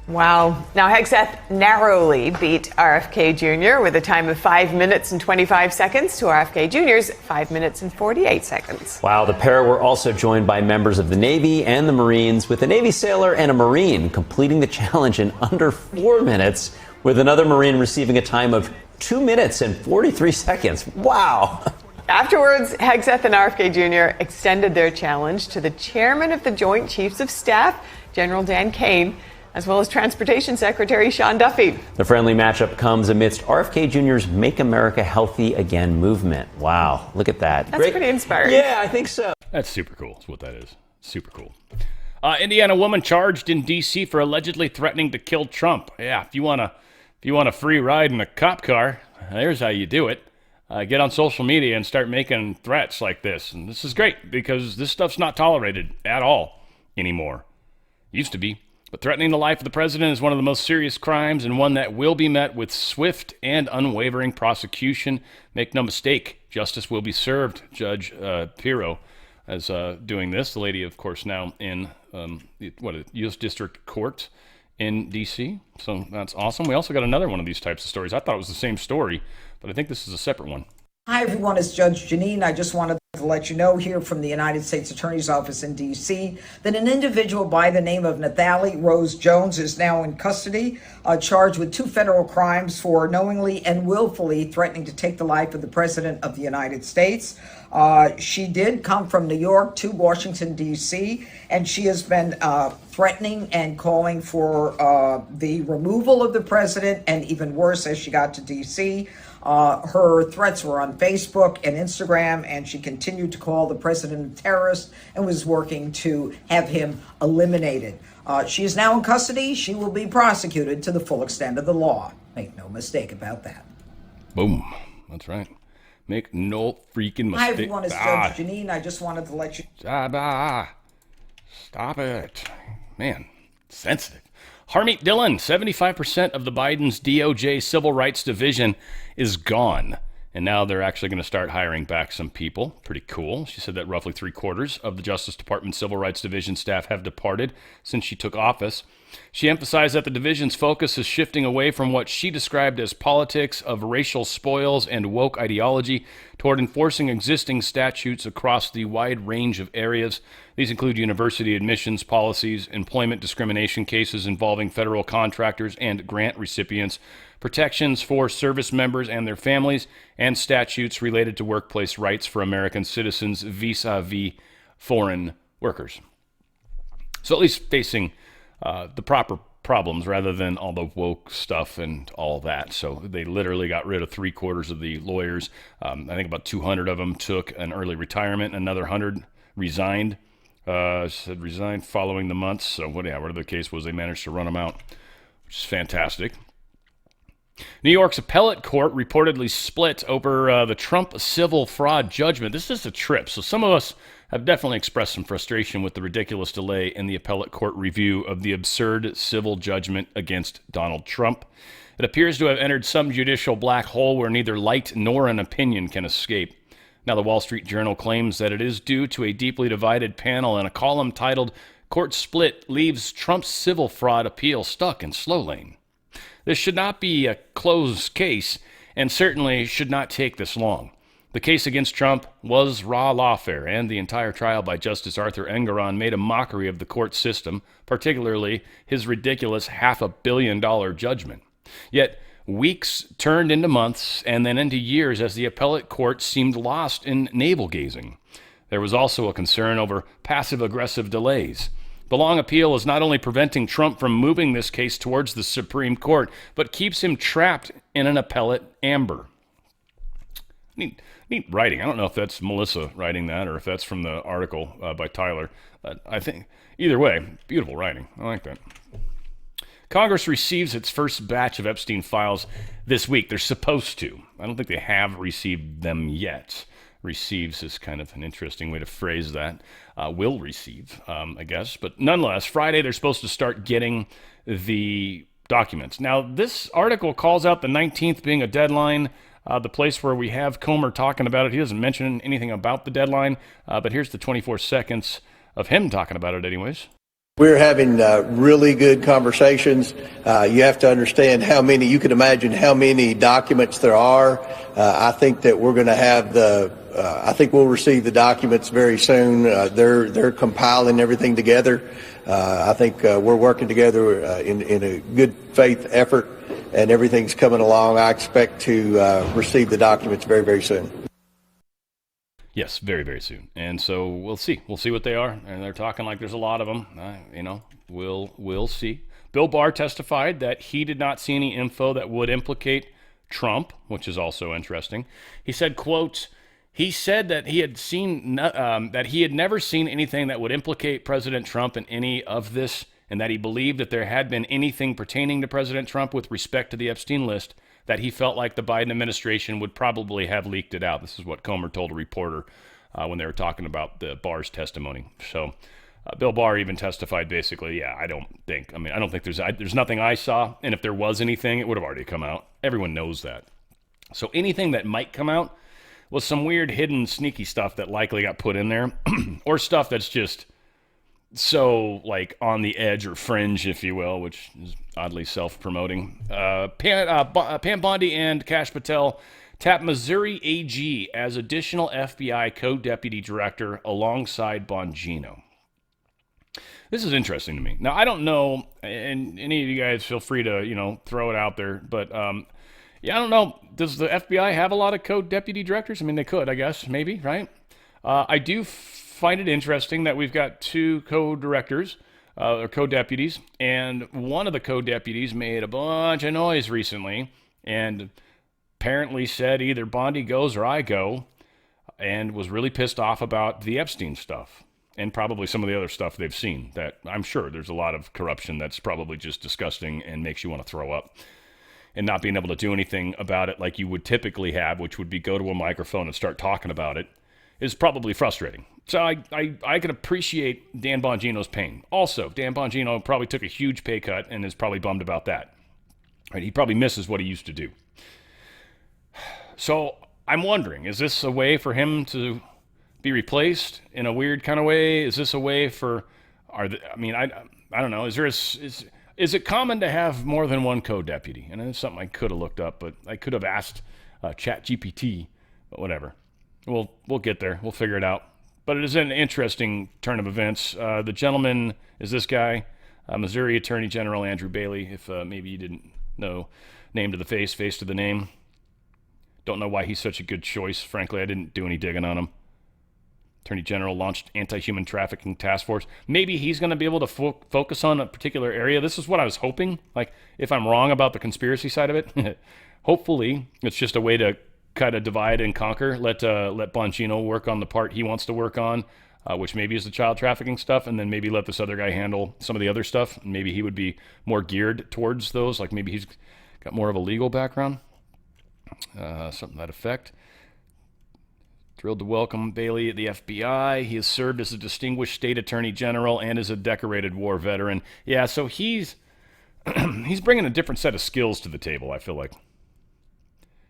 Wow. Now, Hegseth narrowly beat RFK Jr. with a time of 5 minutes and 25 seconds to RFK Jr.'s 5 minutes and 48 seconds. Wow. The pair were also joined by members of the Navy and the Marines, with a Navy sailor and a Marine completing the challenge in under 4 minutes with another Marine receiving a time of 2 minutes and 43 seconds. Wow. Afterwards, Hegseth and RFK Jr. extended their challenge to the chairman of the Joint Chiefs of Staff, General Dan Kane, as well as Transportation Secretary Sean Duffy. The friendly matchup comes amidst RFK Jr.'s Make America Healthy Again movement. Wow, look at that. That's pretty inspiring. Yeah, I think so. That's super cool. That's what that is. Super cool. Indiana woman charged in D.C. for allegedly threatening to kill Trump. Yeah, if you want a free ride in a cop car, there's how you do it. Get on social media and start making threats like this. And this is great because this stuff's not tolerated at all anymore. Used to be. But threatening the life of the president is one of the most serious crimes and one that will be met with swift and unwavering prosecution. Make no mistake, justice will be served. Judge Pirro is doing this. The lady, of course, now in U.S. District Court in D.C. So that's awesome. We also got another one of these types of stories. I thought it was the same story, but I think this is a separate one. Hi, everyone. It's Judge Janine. I just wanted to let you know here from the United States Attorney's Office in D.C. that an individual by the name of Nathalie Rose Jones is now in custody, charged with 2 federal crimes for knowingly and willfully threatening to take the life of the President of the United States. She did come from New York to Washington, D.C., and she has been threatening and calling for the removal of the president, and even worse, as she got to D.C., her threats were on Facebook and Instagram, and she continued to call the president a terrorist and was working to have him eliminated. She is now in custody. She will be prosecuted to the full extent of the law. Make no mistake about that. Boom. That's right. Make no freaking mistake. Hi, everyone. It's Judge Janine. I just wanted to let you... Stop it. Man, sensitive. Harmeet Dillon, 75% of the Biden's DOJ Civil Rights Division is gone. And now they're actually going to start hiring back some people. Pretty cool. She said that roughly 3/4 of the Justice Department Civil Rights Division staff have departed since she took office. She emphasized that the division's focus is shifting away from what she described as politics of racial spoils and woke ideology toward enforcing existing statutes across the wide range of areas. These include university admissions policies, employment discrimination cases involving federal contractors and grant recipients, protections for service members and their families, and statutes related to workplace rights for American citizens vis-a-vis foreign workers. So at least facing the proper problems rather than all the woke stuff and all that. So they literally got rid of 3/4 of the lawyers. I think about 200 of them took an early retirement. Another 100 resigned. Said resigned following the months. So whatever the case was, they managed to run them out, which is fantastic. New York's appellate court reportedly split over the Trump civil fraud judgment. This is a trip. So some of us have definitely expressed some frustration with the ridiculous delay in the appellate court review of the absurd civil judgment against Donald Trump. It appears to have entered some judicial black hole where neither light nor an opinion can escape. Now, the Wall Street Journal claims that it is due to a deeply divided panel, and a column titled "Court Split Leaves Trump's Civil Fraud Appeal Stuck in Slow Lane." This should not be a closed case, and certainly should not take this long. The case against Trump was raw lawfare, and the entire trial by Justice Arthur Engoron made a mockery of the court system, particularly his ridiculous $500 million judgment. Yet, weeks turned into months and then into years as the appellate court seemed lost in navel-gazing. There was also a concern over passive-aggressive delays. The long appeal is not only preventing Trump from moving this case towards the Supreme Court, but keeps him trapped in an appellate amber. Neat writing. I don't know if that's Melissa writing that or if that's from the article by Tyler. I think either way, beautiful writing. I like that. Congress receives its first batch of Epstein files this week. They're supposed to. I don't think they have received them yet. Receives is kind of an interesting way to phrase that. Will receive, I guess. But nonetheless, Friday they're supposed to start getting the documents. Now, this article calls out the 19th being a deadline. The place where we have Comer talking about it. He doesn't mention anything about the deadline, but here's the 24 seconds of him talking about it anyways. We're having really good conversations. You have to understand you can imagine how many documents there are. I think that we're going to have I think we'll receive the documents very soon. They're compiling everything together. I think we're working together in a good faith effort. and everything's coming along. I expect to receive the documents very, very soon. Yes, very, very soon. And so we'll see. We'll see what they are. And they're talking like there's a lot of them. We'll see. Bill Barr testified that he did not see any info that would implicate Trump, which is also interesting. He said, quote, he said that he had never seen anything that would implicate President Trump in any of this, and that he believed that there had been anything pertaining to President Trump with respect to the Epstein list, that he felt like the Biden administration would probably have leaked it out. This is what Comer told a reporter when they were talking about the Barr's testimony. So Bill Barr even testified basically, I don't think there's nothing I saw, and if there was anything, it would have already come out. Everyone knows that. So anything that might come out was some weird, hidden, sneaky stuff that likely got put in there, or stuff that's just so like on the edge or fringe, if you will, which is oddly self-promoting. Pam Bondi and Kash Patel tapped Missouri AG as additional FBI co-deputy director alongside Bongino. This is interesting to me. Now, I don't know, and any of you guys feel free to, throw it out there, but I don't know. Does the FBI have a lot of co-deputy directors? I mean, they could, I guess, maybe, right? I do find it interesting that we've got two co-directors, or co-deputies, and one of the co-deputies made a bunch of noise recently, and apparently said either Bondi goes or I go, and was really pissed off about the Epstein stuff. And probably some of the other stuff they've seen, that I'm sure there's a lot of corruption that's probably just disgusting and makes you want to throw up. And not being able to do anything about it like you would typically have, which would be go to a microphone and start talking about it, is probably frustrating. So I can appreciate Dan Bongino's pain. Also, Dan Bongino probably took a huge pay cut and is probably bummed about that. Right? He probably misses what he used to do. So I'm wondering, is this a way for him to be replaced in a weird kind of way? Is this a way for, I don't know. Is it common to have more than one co-deputy? And it's something I could have looked up, but I could have asked ChatGPT, but whatever. We'll get there. We'll figure it out. But it is an interesting turn of events. The gentleman is this guy, Missouri Attorney General Andrew Bailey, if maybe you didn't know, name to the face to the name. Don't know why he's such a good choice. Frankly, I didn't do any digging on him. Attorney General launched anti-human trafficking task force. Maybe he's going to be able to focus on a particular area. This is what I was hoping. Like, if I'm wrong about the conspiracy side of it, hopefully it's just a way to kind of divide and conquer. Let Bongino work on the part he wants to work on, which maybe is the child trafficking stuff, and then maybe let this other guy handle some of the other stuff. Maybe he would be more geared towards those. Like maybe he's got more of a legal background. Something to that effect. Thrilled to welcome Bailey at the FBI. He has served as a distinguished state attorney general and is a decorated war veteran. Yeah, so he's bringing a different set of skills to the table, I feel like.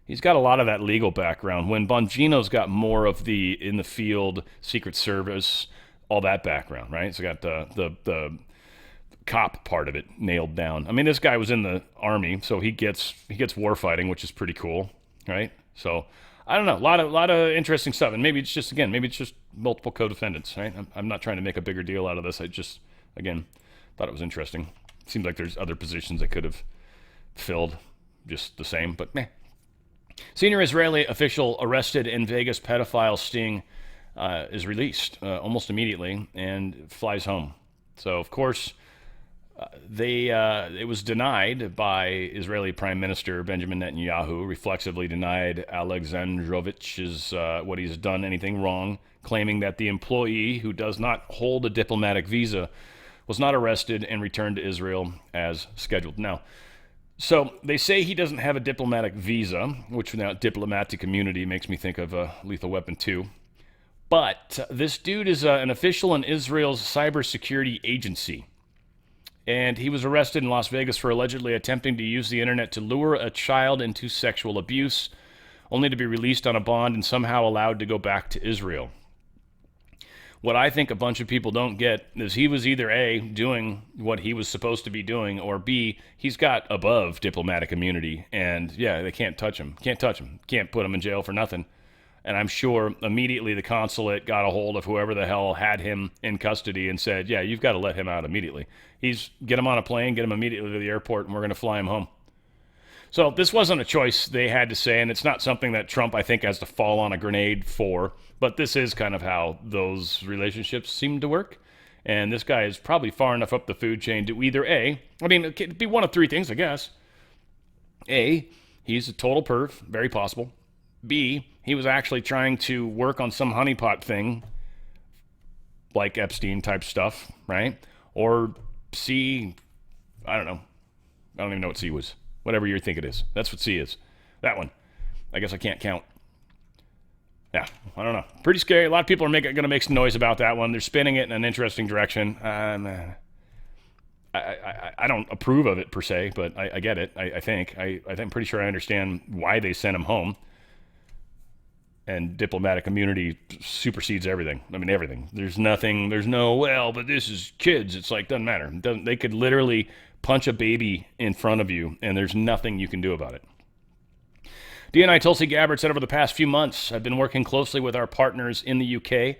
He's got a lot of that legal background, when Bongino's got more of the in the field, Secret Service, all that background, right? So got the cop part of it nailed down. I mean, this guy was in the Army, so he gets war fighting, which is pretty cool, right? So I don't know, a lot of interesting stuff, and maybe it's just multiple co-defendants, right? I'm not trying to make a bigger deal out of this. I just, again, thought it was interesting. Seems like there's other positions that could have filled just the same, but meh. Senior Israeli official arrested in Vegas pedophile sting is released almost immediately and flies home. So, of course, it was denied by Israeli Prime Minister Benjamin Netanyahu, reflexively denied Alexandrovich's what he's done anything wrong, claiming that the employee, who does not hold a diplomatic visa, was not arrested and returned to Israel as scheduled. Now, so they say he doesn't have a diplomatic visa, which now diplomatic immunity makes me think of Lethal Weapon 2. But this dude is an official in Israel's cybersecurity agency. And he was arrested in Las Vegas for allegedly attempting to use the internet to lure a child into sexual abuse, only to be released on a bond and somehow allowed to go back to Israel. What I think a bunch of people don't get is he was either A, doing what he was supposed to be doing, or B, he's got above diplomatic immunity, and yeah, they can't touch him. Can't put him in jail for nothing. And I'm sure immediately the consulate got a hold of whoever the hell had him in custody and said, yeah, you've got to let him out immediately. Get him on a plane, get him immediately to the airport, and we're going to fly him home. So this wasn't a choice they had to say, and it's not something that Trump, I think, has to fall on a grenade for. But this is kind of how those relationships seem to work. And this guy is probably far enough up the food chain to either it could be one of three things, I guess. A, he's a total perv, very possible. B, he was actually trying to work on some honeypot thing, like Epstein type stuff, right? Or C, I don't know. I don't even know what C was. Whatever you think it is. That's what C is. That one. I guess I can't count. Yeah, I don't know. Pretty scary. A lot of people are going to make some noise about that one. They're spinning it in an interesting direction. I don't approve of it per se, but I get it. I think. I'm pretty sure I understand why they sent him home. And diplomatic immunity supersedes everything. I mean, everything. There's no, but this is kids. It's like, doesn't matter. They could literally punch a baby in front of you, and there's nothing you can do about it. DNI Tulsi Gabbard said over the past few months, I've been working closely with our partners in the UK,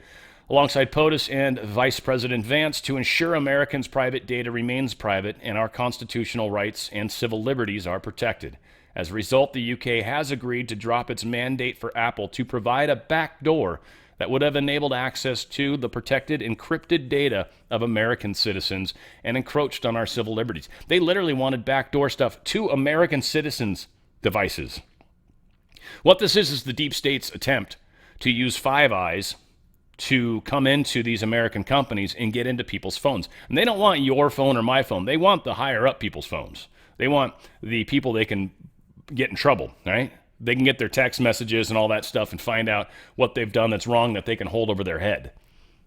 alongside POTUS and Vice President Vance, to ensure Americans' private data remains private and our constitutional rights and civil liberties are protected. As a result, the UK has agreed to drop its mandate for Apple to provide a backdoor that would have enabled access to the protected, encrypted data of American citizens and encroached on our civil liberties. They literally wanted backdoor stuff to American citizens' devices. What this is the deep state's attempt to use Five Eyes to come into these American companies and get into people's phones. And they don't want your phone or my phone. They want the higher up people's phones. They want the people they can get in trouble, right? They can get their text messages and all that stuff and find out what they've done that's wrong that they can hold over their head.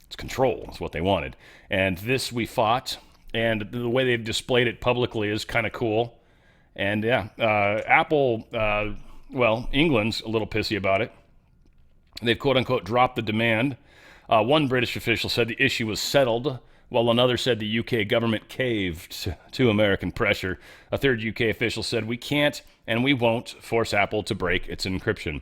It's control. It's what they wanted. And this we fought, and the way they've displayed it publicly is kind of cool. And yeah, Apple, England's a little pissy about it. They've quote-unquote dropped the demand. One British official said the issue was settled, while another said the UK government caved to American pressure. A third UK official said, we can't and we won't force Apple to break its encryption.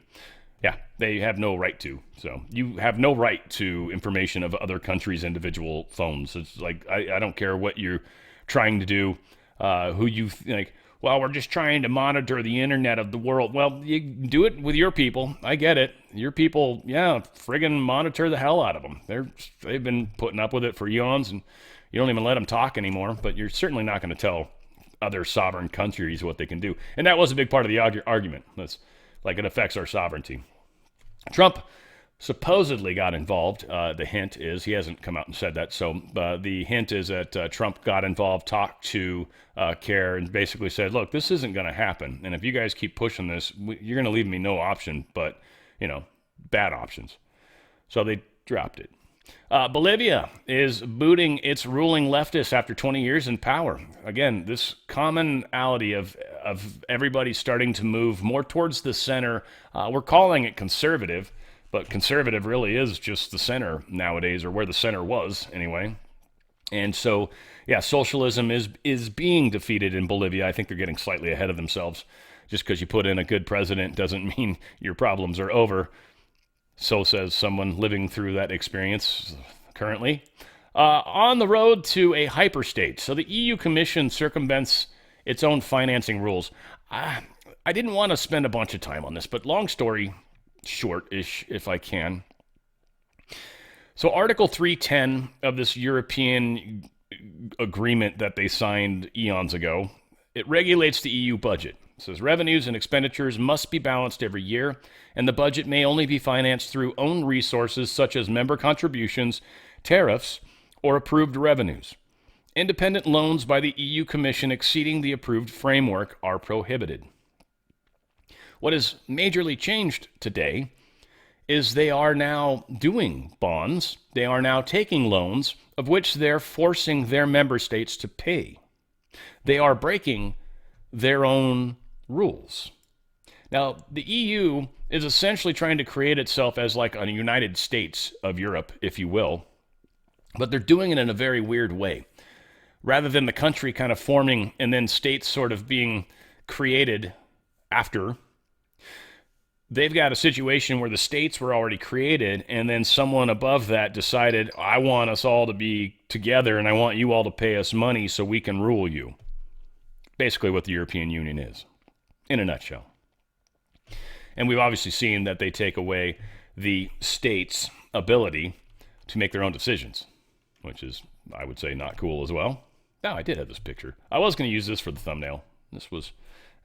Yeah, they have no right to. So you have no right to information of other countries' individual phones. It's like, I don't care what you're trying to do, who you think. Well, we're just trying to monitor the internet of the world. Well, you do it with your people. I get it. Your people, yeah, friggin' monitor the hell out of them. They've been putting up with it for eons, and you don't even let them talk anymore. But you're certainly not going to tell other sovereign countries what they can do. And that was a big part of the argument. That's like it affects our sovereignty. Trump supposedly got involved. The hint is, he hasn't come out and said that, so the hint is that Trump got involved, talked to CARE, and basically said, look, this isn't going to happen, and if you guys keep pushing this, you're going to leave me no option but, bad options. So they dropped it. Bolivia is booting its ruling leftists after 20 years in power. Again, this commonality of everybody starting to move more towards the center. We're calling it conservative, but conservative really is just the center nowadays, or where the center was anyway. And so, yeah, socialism is being defeated in Bolivia. I think they're getting slightly ahead of themselves. Just because you put in a good president doesn't mean your problems are over. So says someone living through that experience currently. On the road to a hyperstate. So the EU Commission circumvents its own financing rules. I didn't want to spend a bunch of time on this, but long story short-ish, if I can. So Article 310 of this European agreement that they signed eons ago, it regulates the EU budget. It says revenues and expenditures must be balanced every year, and the budget may only be financed through own resources such as member contributions, tariffs, or approved revenues. Independent loans by the EU Commission exceeding the approved framework are prohibited. What has majorly changed today is they are now doing bonds. They are now taking loans of which they're forcing their member states to pay. They are breaking their own rules. Now, the EU is essentially trying to create itself as like a United States of Europe, if you will, but they're doing it in a very weird way. Rather than the country kind of forming and then states sort of being created after, they've got a situation where the states were already created, and then someone above that decided, I want us all to be together, and I want you all to pay us money so we can rule you. Basically what the European Union is. in a nutshell. And we've obviously seen that they take away the state's ability to make their own decisions, which is, I would say, not cool as well. Now, I did have this picture. I was going to use this for the thumbnail.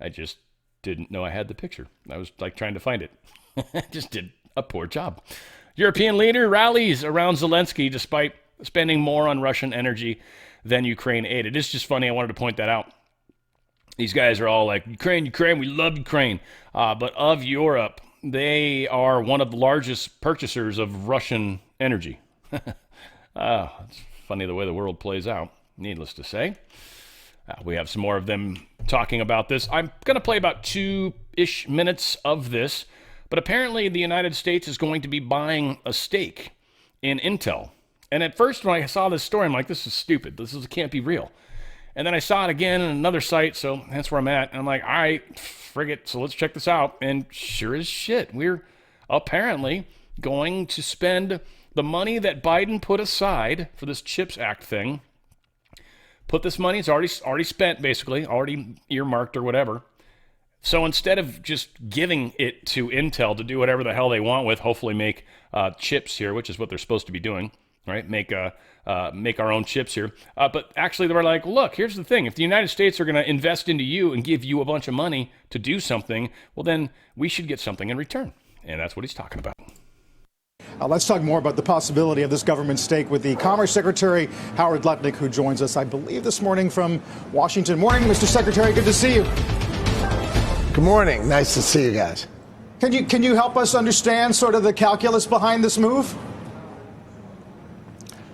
I just didn't know I had the picture. I was like trying to find it. I just did a poor job. European leader rallies around Zelensky despite spending more on Russian energy than Ukraine aid. It is just funny. I wanted to point that out. These guys are all like, Ukraine, Ukraine, we love Ukraine. But of Europe, they are one of the largest purchasers of Russian energy. It's funny the way the world plays out, needless to say. We have some more of them talking about this. I'm going to play about 2-ish minutes of this, but apparently the United States is going to be buying a stake in Intel. And at first when I saw this story, I'm like, this is stupid. This can't be real. And then I saw it again in another site, so that's where I'm at. And I'm like, all right, frig it, so let's check this out. And sure as shit, we're apparently going to spend the money that Biden put aside for this CHIPS Act thing. Put this money, it's already spent, basically, already earmarked or whatever. So instead of just giving it to Intel to do whatever the hell they want with, hopefully make chips here, which is what they're supposed to be doing, right? Make our own chips here. But actually, they were like, look, here's the thing. If the United States are going to invest into you and give you a bunch of money to do something, well, then we should get something in return. And that's what he's talking about. Let's talk more about the possibility of this government stake with the Commerce Secretary, Howard Lutnick, who joins us, I believe, this morning from Washington. Morning, Mr. Secretary. Good to see you. Good morning. Nice to see you guys. Can you help us understand sort of the calculus behind this move?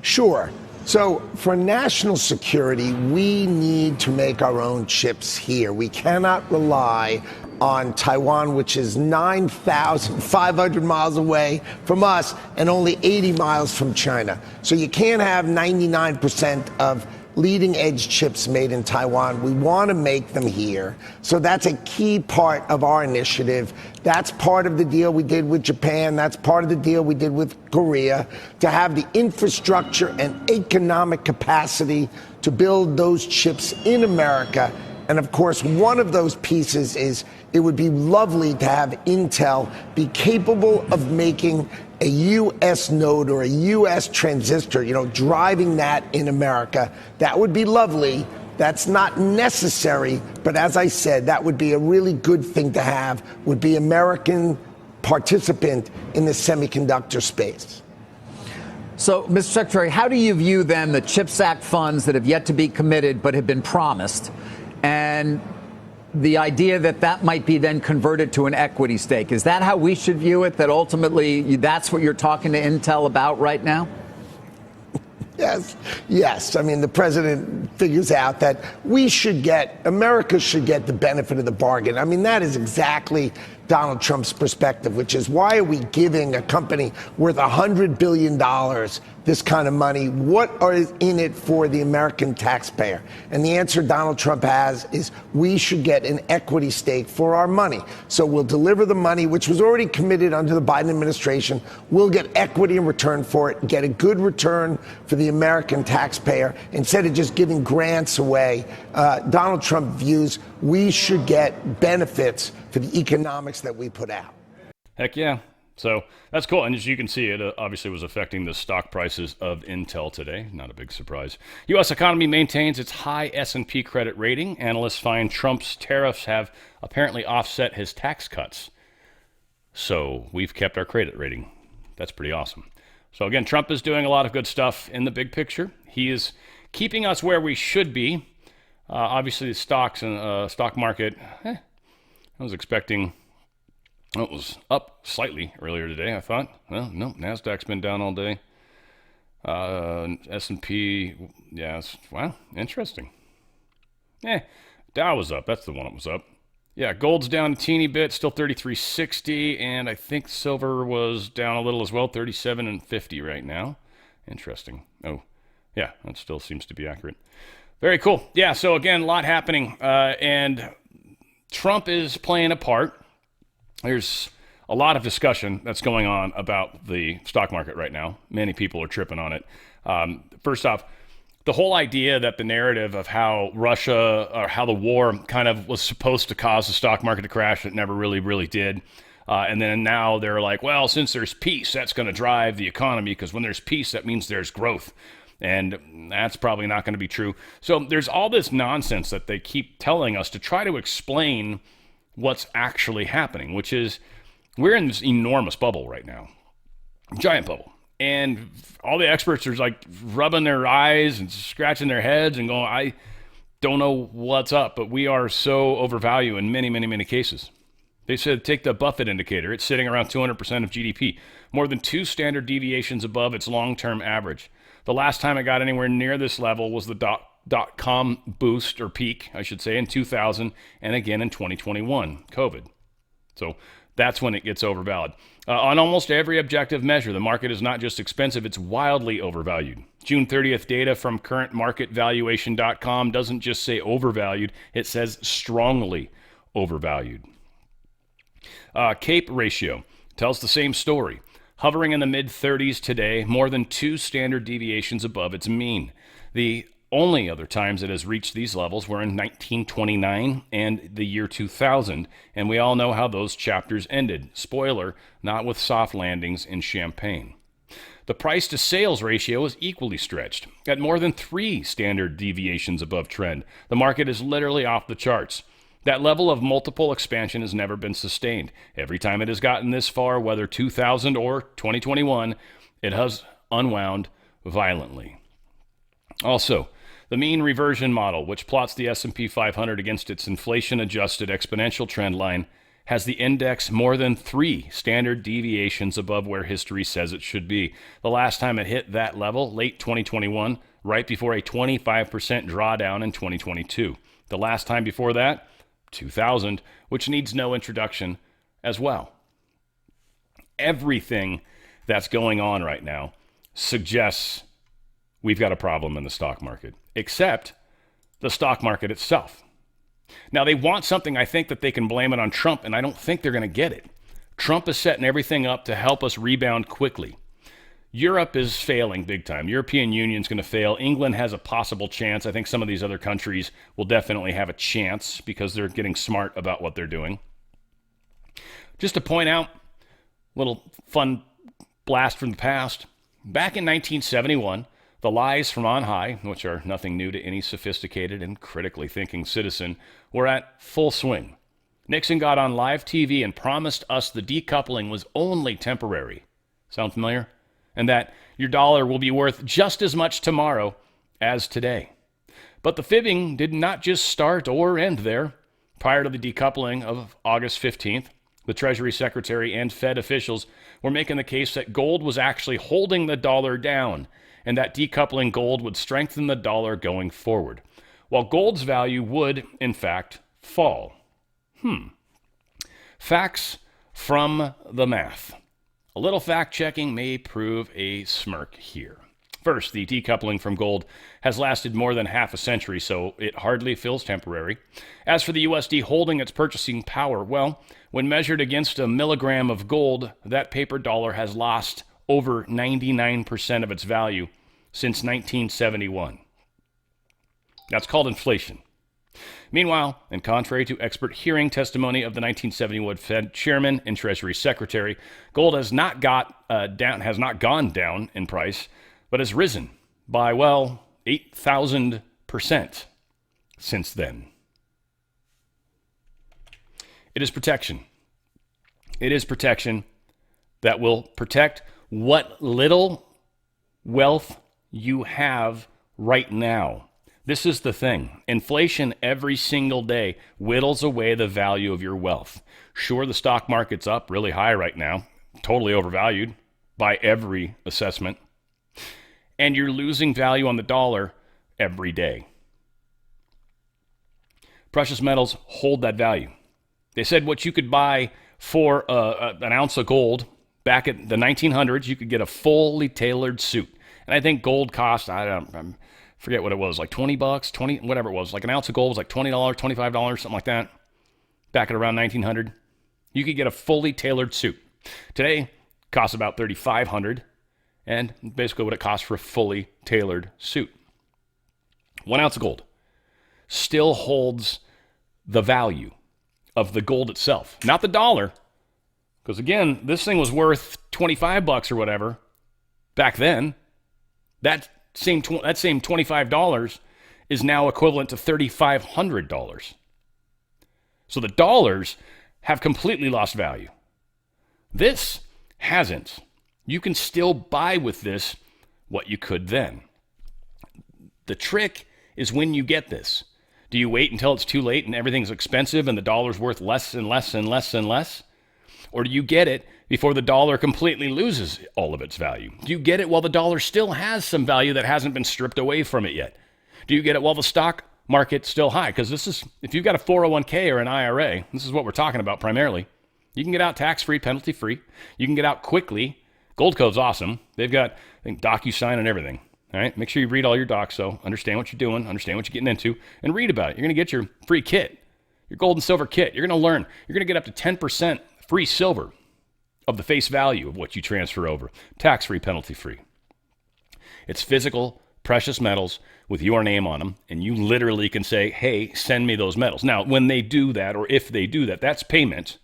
Sure. So for national security, we need to make our own chips here. We cannot rely on Taiwan, which is 9,500 miles away from us and only 80 miles from China. So you can't have 99% of leading edge chips made in Taiwan. We want to make them here. So that's a key part of our initiative. That's part of the deal we did with Japan. That's part of the deal we did with Korea, to have the infrastructure and economic capacity to build those chips in America. And of course, one of those pieces is it would be lovely to have Intel be capable of making a U.S. node or a U.S. transistor, driving that in America. That would be lovely. That's not necessary. But as I said, that would be a really good thing to have, would be American participant in the semiconductor space. So, Mr. Secretary, how do you view then the CHIPS Act funds that have yet to be committed but have been promised, and the idea that that might be then converted to an equity stake? Is that how we should view it, that ultimately that's what you're talking to Intel about right now? Yes. I mean, the president figures out that America should get the benefit of the bargain. I mean, that is exactly Donald Trump's perspective, which is, why are we giving a company worth $100 billion this kind of money? What is in it for the American taxpayer? And the answer Donald Trump has is, we should get an equity stake for our money. So we'll deliver the money, which was already committed under the Biden administration. We'll get equity in return for it, get a good return for the American taxpayer, instead of just giving grants away. Donald Trump views we should get benefits for the economics that we put out. Heck yeah. So that's cool. And as you can see, it obviously was affecting the stock prices of Intel today. Not a big surprise. U.S. economy maintains its high S&P credit rating. Analysts find Trump's tariffs have apparently offset his tax cuts. So we've kept our credit rating. That's pretty awesome. So again, Trump is doing a lot of good stuff in the big picture. He is keeping us where we should be. Obviously, the stocks and stock market, I was expecting, it was up slightly earlier today, I thought. Well, no, NASDAQ's been down all day. S&P, wow, interesting. Dow was up. That's the one that was up. Yeah, gold's down a teeny bit, still 33.60, and I think silver was down a little as well, 37.50 right now. Interesting. Oh, yeah, that still seems to be accurate. Very cool. Yeah, so again, a lot happening, and Trump is playing a part. There's a lot of discussion that's going on about the stock market right now. Many people are tripping on it. First off, The whole idea that the narrative of how Russia or how the war kind of was supposed to cause the stock market to crash, it never really did. And then now they're like, well, since there's peace, that's going to drive the economy, because when there's peace, that means there's growth. And that's probably not going to be true. So there's all this nonsense that they keep telling us to try to explain what's actually happening, which is we're in this enormous bubble right now, giant bubble. And all the experts are like rubbing their eyes and scratching their heads and going, I don't know what's up, but we are so overvalued in many cases. They said, take the Buffett indicator. It's sitting around 200% of GDP, more than 2 standard deviations above its long-term average. The last time it got anywhere near this level was the dot-com boost, or peak, I should say, in 2000, and again in 2021, COVID. So that's when it gets overvalued. On almost every objective measure, the market is not just expensive, it's wildly overvalued. June 30th data from currentmarketvaluation.com doesn't just say overvalued, it says strongly overvalued. CAPE ratio tells the same story. Hovering in the mid-30s today, more than 2 standard deviations above its mean. The only other times it has reached these levels were in 1929 and the year 2000, and we all know how those chapters ended. Spoiler, not with soft landings in champagne. The price-to-sales ratio is equally stretched, at more than 3 standard deviations above trend. The market is literally off the charts. That level of multiple expansion has never been sustained. Every time it has gotten this far, whether 2000 or 2021, it has unwound violently. Also, the mean reversion model, which plots the S&P 500 against its inflation-adjusted exponential trend line, has the index more than 3 standard deviations above where history says it should be. The last time it hit that level, late 2021, right before a 25% drawdown in 2022. The last time before that, 2000, which needs no introduction as well. Everything that's going on right now suggests we've got a problem in the stock market, except the stock market itself. Now, they want something, I think, that they can blame it on Trump, and I don't think they're going to get it. Trump is setting everything up to help us rebound quickly. Europe is failing big time. European Union's going to fail. England has a possible chance. I think some of these other countries will definitely have a chance because they're getting smart about what they're doing. Just to point out, a little fun blast from the past. Back in 1971, the lies from on high, which are nothing new to any sophisticated and critically thinking citizen, were at full swing. Nixon got on live TV and promised us the decoupling was only temporary. Sound familiar? And that your dollar will be worth just as much tomorrow as today. But the fibbing did not just start or end there. Prior to the decoupling of August 15th, the Treasury Secretary and Fed officials were making the case that gold was actually holding the dollar down, and that decoupling gold would strengthen the dollar going forward, while gold's value would, in fact, fall. Facts from the math. A little fact-checking may prove a smirk here. First, the decoupling from gold has lasted more than half a century, so it hardly feels temporary. As for the USD holding its purchasing power, well, when measured against a milligram of gold, that paper dollar has lost over 99% of its value since 1971. That's called inflation. Meanwhile, and contrary to expert hearing testimony of the 1971 Fed chairman and Treasury Secretary, gold has not gone down in price, but has risen by, 8,000% since then. It is protection. It is protection that will protect what little wealth you have right now. This is the thing. Inflation every single day whittles away the value of your wealth. Sure, the stock market's up really high right now, totally overvalued by every assessment. And you're losing value on the dollar every day. Precious metals hold that value. They said what you could buy for an ounce of gold back at the 1900s, you could get a fully tailored suit. And I think gold cost, I forget what it was, like $20, whatever it was. Like an ounce of gold was like $20, $25, something like that. Back at around 1900, you could get a fully tailored suit. Today, it costs about $3,500, and basically what it costs for a fully tailored suit. 1 ounce of gold still holds the value of the gold itself, not the dollar. Because again, this thing was worth $25 or whatever back then. That same $25 is now equivalent to $3,500. So the dollars have completely lost value. This hasn't. You can still buy with this what you could then. The trick is when you get this. Do you wait until it's too late and everything's expensive and the dollar's worth less and less and less and less? Or do you get it before the dollar completely loses all of its value? Do you get it while the dollar still has some value that hasn't been stripped away from it yet? Do you get it while the stock market's still high? Because this is, if you've got a 401k or an IRA, this is what we're talking about primarily. You can get out tax-free, penalty-free. You can get out quickly. Goldco's awesome. They've got, I think, DocuSign and everything. All right, make sure you read all your docs, so understand what you're doing, understand what you're getting into, and read about it. You're going to get your free kit, your gold and silver kit. You're going to learn. You're going to get up to 10% free silver of the face value of what you transfer over. Tax-free, penalty-free. It's physical, precious metals with your name on them, and you literally can say, hey, send me those metals. Now, when they do that, or if they do that, that's payment,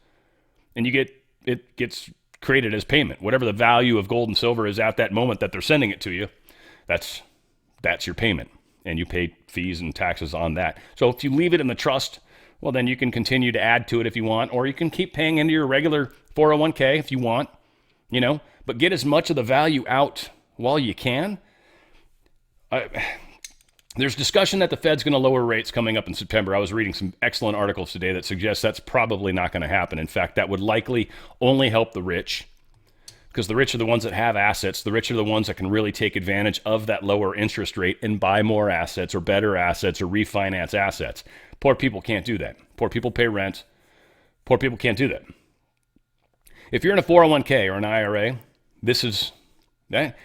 and it gets created as payment. Whatever the value of gold and silver is at that moment that they're sending it to you, that's your payment, and you pay fees and taxes on that. So if you leave it in the trust, well, then you can continue to add to it if you want, or you can keep paying into your regular 401k if you want, but get as much of the value out while you can. There's discussion that the Fed's going to lower rates coming up in September. I was reading some excellent articles today that suggest that's probably not going to happen. In fact, that would likely only help the rich, because the rich are the ones that have assets. The rich are the ones that can really take advantage of that lower interest rate and buy more assets or better assets or refinance assets. Poor people can't do that. Poor people pay rent. Poor people can't do that. If you're in a 401k or an IRA,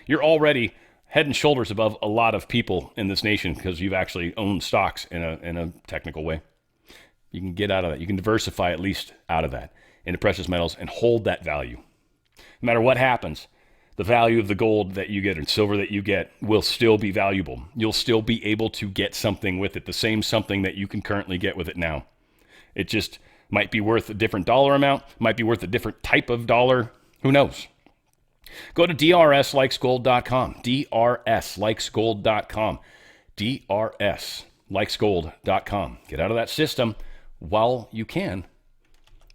you're already head and shoulders above a lot of people in this nation because you've actually owned stocks in a technical way. You can get out of that. You can diversify at least out of that into precious metals and hold that value. No matter what happens, the value of the gold that you get and silver that you get will still be valuable. You'll still be able to get something with it, the same something that you can currently get with it now. It just might be worth a different dollar amount, might be worth a different type of dollar. Who knows? Go to drslikesgold.com, drslikesgold.com, drslikesgold.com. Get out of that system while you can.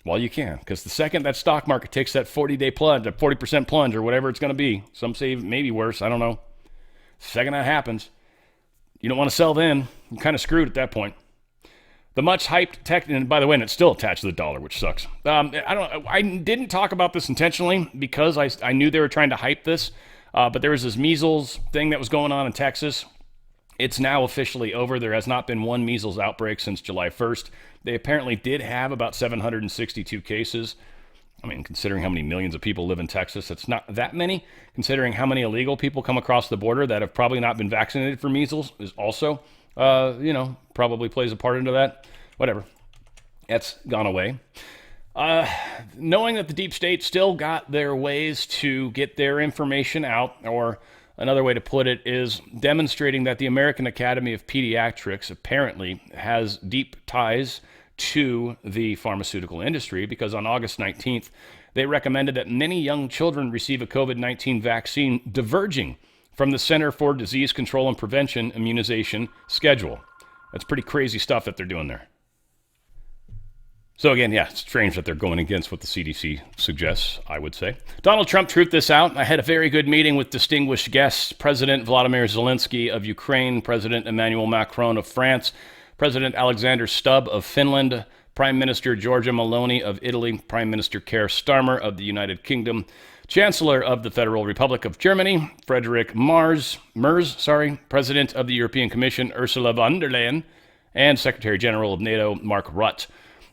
Because the second that stock market takes that 40-day plunge, a 40% plunge, or whatever it's going to be, some say maybe worse, I don't know. The second that happens, you don't want to sell then. You're kind of screwed at that point. The much hyped tech, and by the way, and it's still attached to the dollar, which sucks. I didn't talk about this intentionally because I knew they were trying to hype this, but there was this measles thing that was going on in Texas. It's now officially over. There has not been one measles outbreak since July 1st. They apparently did have about 762 cases. I mean, considering how many millions of people live in Texas, it's not that many. Considering how many illegal people come across the border that have probably not been vaccinated for measles is also, probably plays a part into that. Whatever. That's gone away. Knowing that the deep state still got their ways to get their information out, or another way to put it is demonstrating that the American Academy of Pediatrics apparently has deep ties to the pharmaceutical industry, because on August 19th, they recommended that many young children receive a COVID-19 vaccine diverging from the Center for Disease Control and Prevention immunization schedule. That's pretty crazy stuff that they're doing there. So again, yeah, it's strange that they're going against what the CDC suggests, I would say. Donald Trump truthed this out. I had a very good meeting with distinguished guests, President Vladimir Zelensky of Ukraine, President Emmanuel Macron of France, President Alexander Stubb of Finland, Prime Minister Giorgia Meloni of Italy, Prime Minister Keir Starmer of the United Kingdom, Chancellor of the Federal Republic of Germany, Friedrich Merz, President of the European Commission, Ursula von der Leyen, and Secretary General of NATO, Mark Rutte,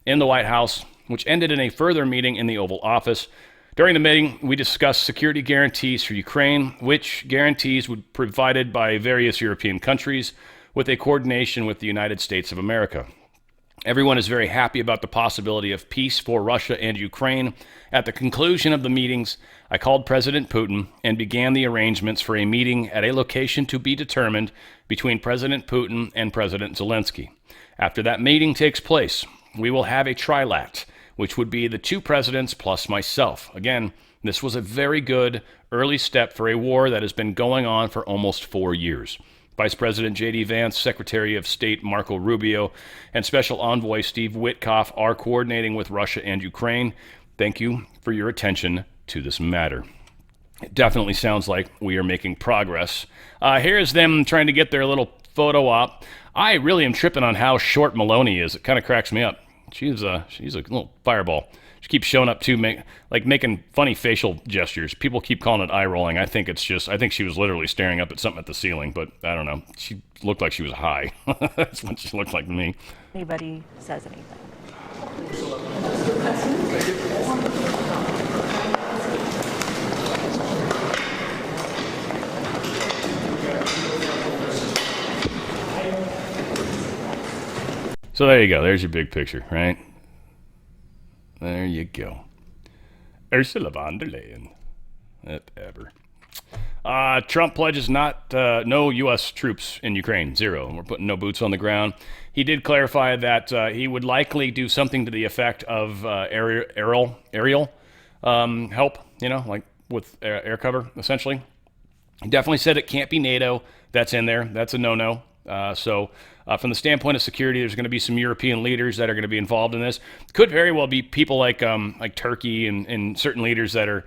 in the White House, which ended in a further meeting in the Oval Office. During the meeting, we discussed security guarantees for Ukraine, which guarantees would be provided by various European countries with a coordination with the United States of America. Everyone is very happy about the possibility of peace for Russia and Ukraine. At the conclusion of the meetings, I called President Putin and began the arrangements for a meeting at a location to be determined between President Putin and President Zelensky. After that meeting takes place, we will have a trilat, which would be the two presidents plus myself. Again, this was a very good early step for a war that has been going on for almost 4 years. Vice President J.D. Vance, Secretary of State Marco Rubio, and Special Envoy Steve Witkoff are coordinating with Russia and Ukraine. Thank you for your attention to this matter. It definitely sounds like we are making progress. Here's them trying to get their little photo op. I really am tripping on how short Maloney is. It kind of cracks me up. She's a little fireball. She keeps showing up too, making funny facial gestures. People keep calling it eye rolling. I think she was literally staring up at something at the ceiling, but I don't know. She looked like she was high. That's what she looked like to me. Anybody says anything? So there you go. There's your big picture, right? There you go. Ursula von der Leyen. Whatever. Trump pledges no U.S. troops in Ukraine. 0. We're putting no boots on the ground. He did clarify that he would likely do something to the effect of aerial help, like with air cover, essentially. He definitely said it can't be NATO. That's in there. That's a no-no. So from the standpoint of security, there's going to be some European leaders that are going to be involved in this. Could very well be people like Turkey and certain leaders that are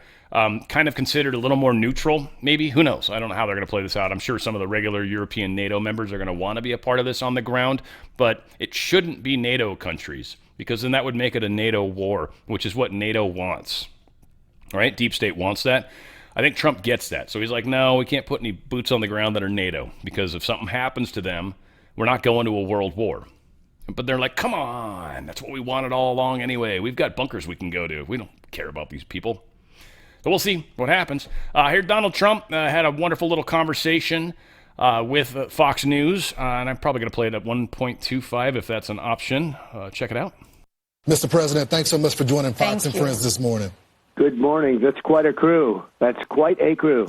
kind of considered a little more neutral, maybe. Who knows? I don't know how they're going to play this out. I'm sure some of the regular European NATO members are going to want to be a part of this on the ground, but it shouldn't be NATO countries, because then that would make it a NATO war, which is what NATO wants. All right? Deep State wants that. I think Trump gets that. So he's like, no, we can't put any boots on the ground that are NATO, because if something happens to them, we're not going to a world war. But they're like, come on, that's what we wanted all along anyway. We've got bunkers we can go to. We don't care about these people. So we'll see what happens. Here, Donald Trump had a wonderful little conversation with Fox News, and I'm probably going to play it at 1.25 if that's an option. Check it out. Mr. President, thanks so much for joining Fox and Friends this morning. Good morning. That's quite a crew. That's quite a crew.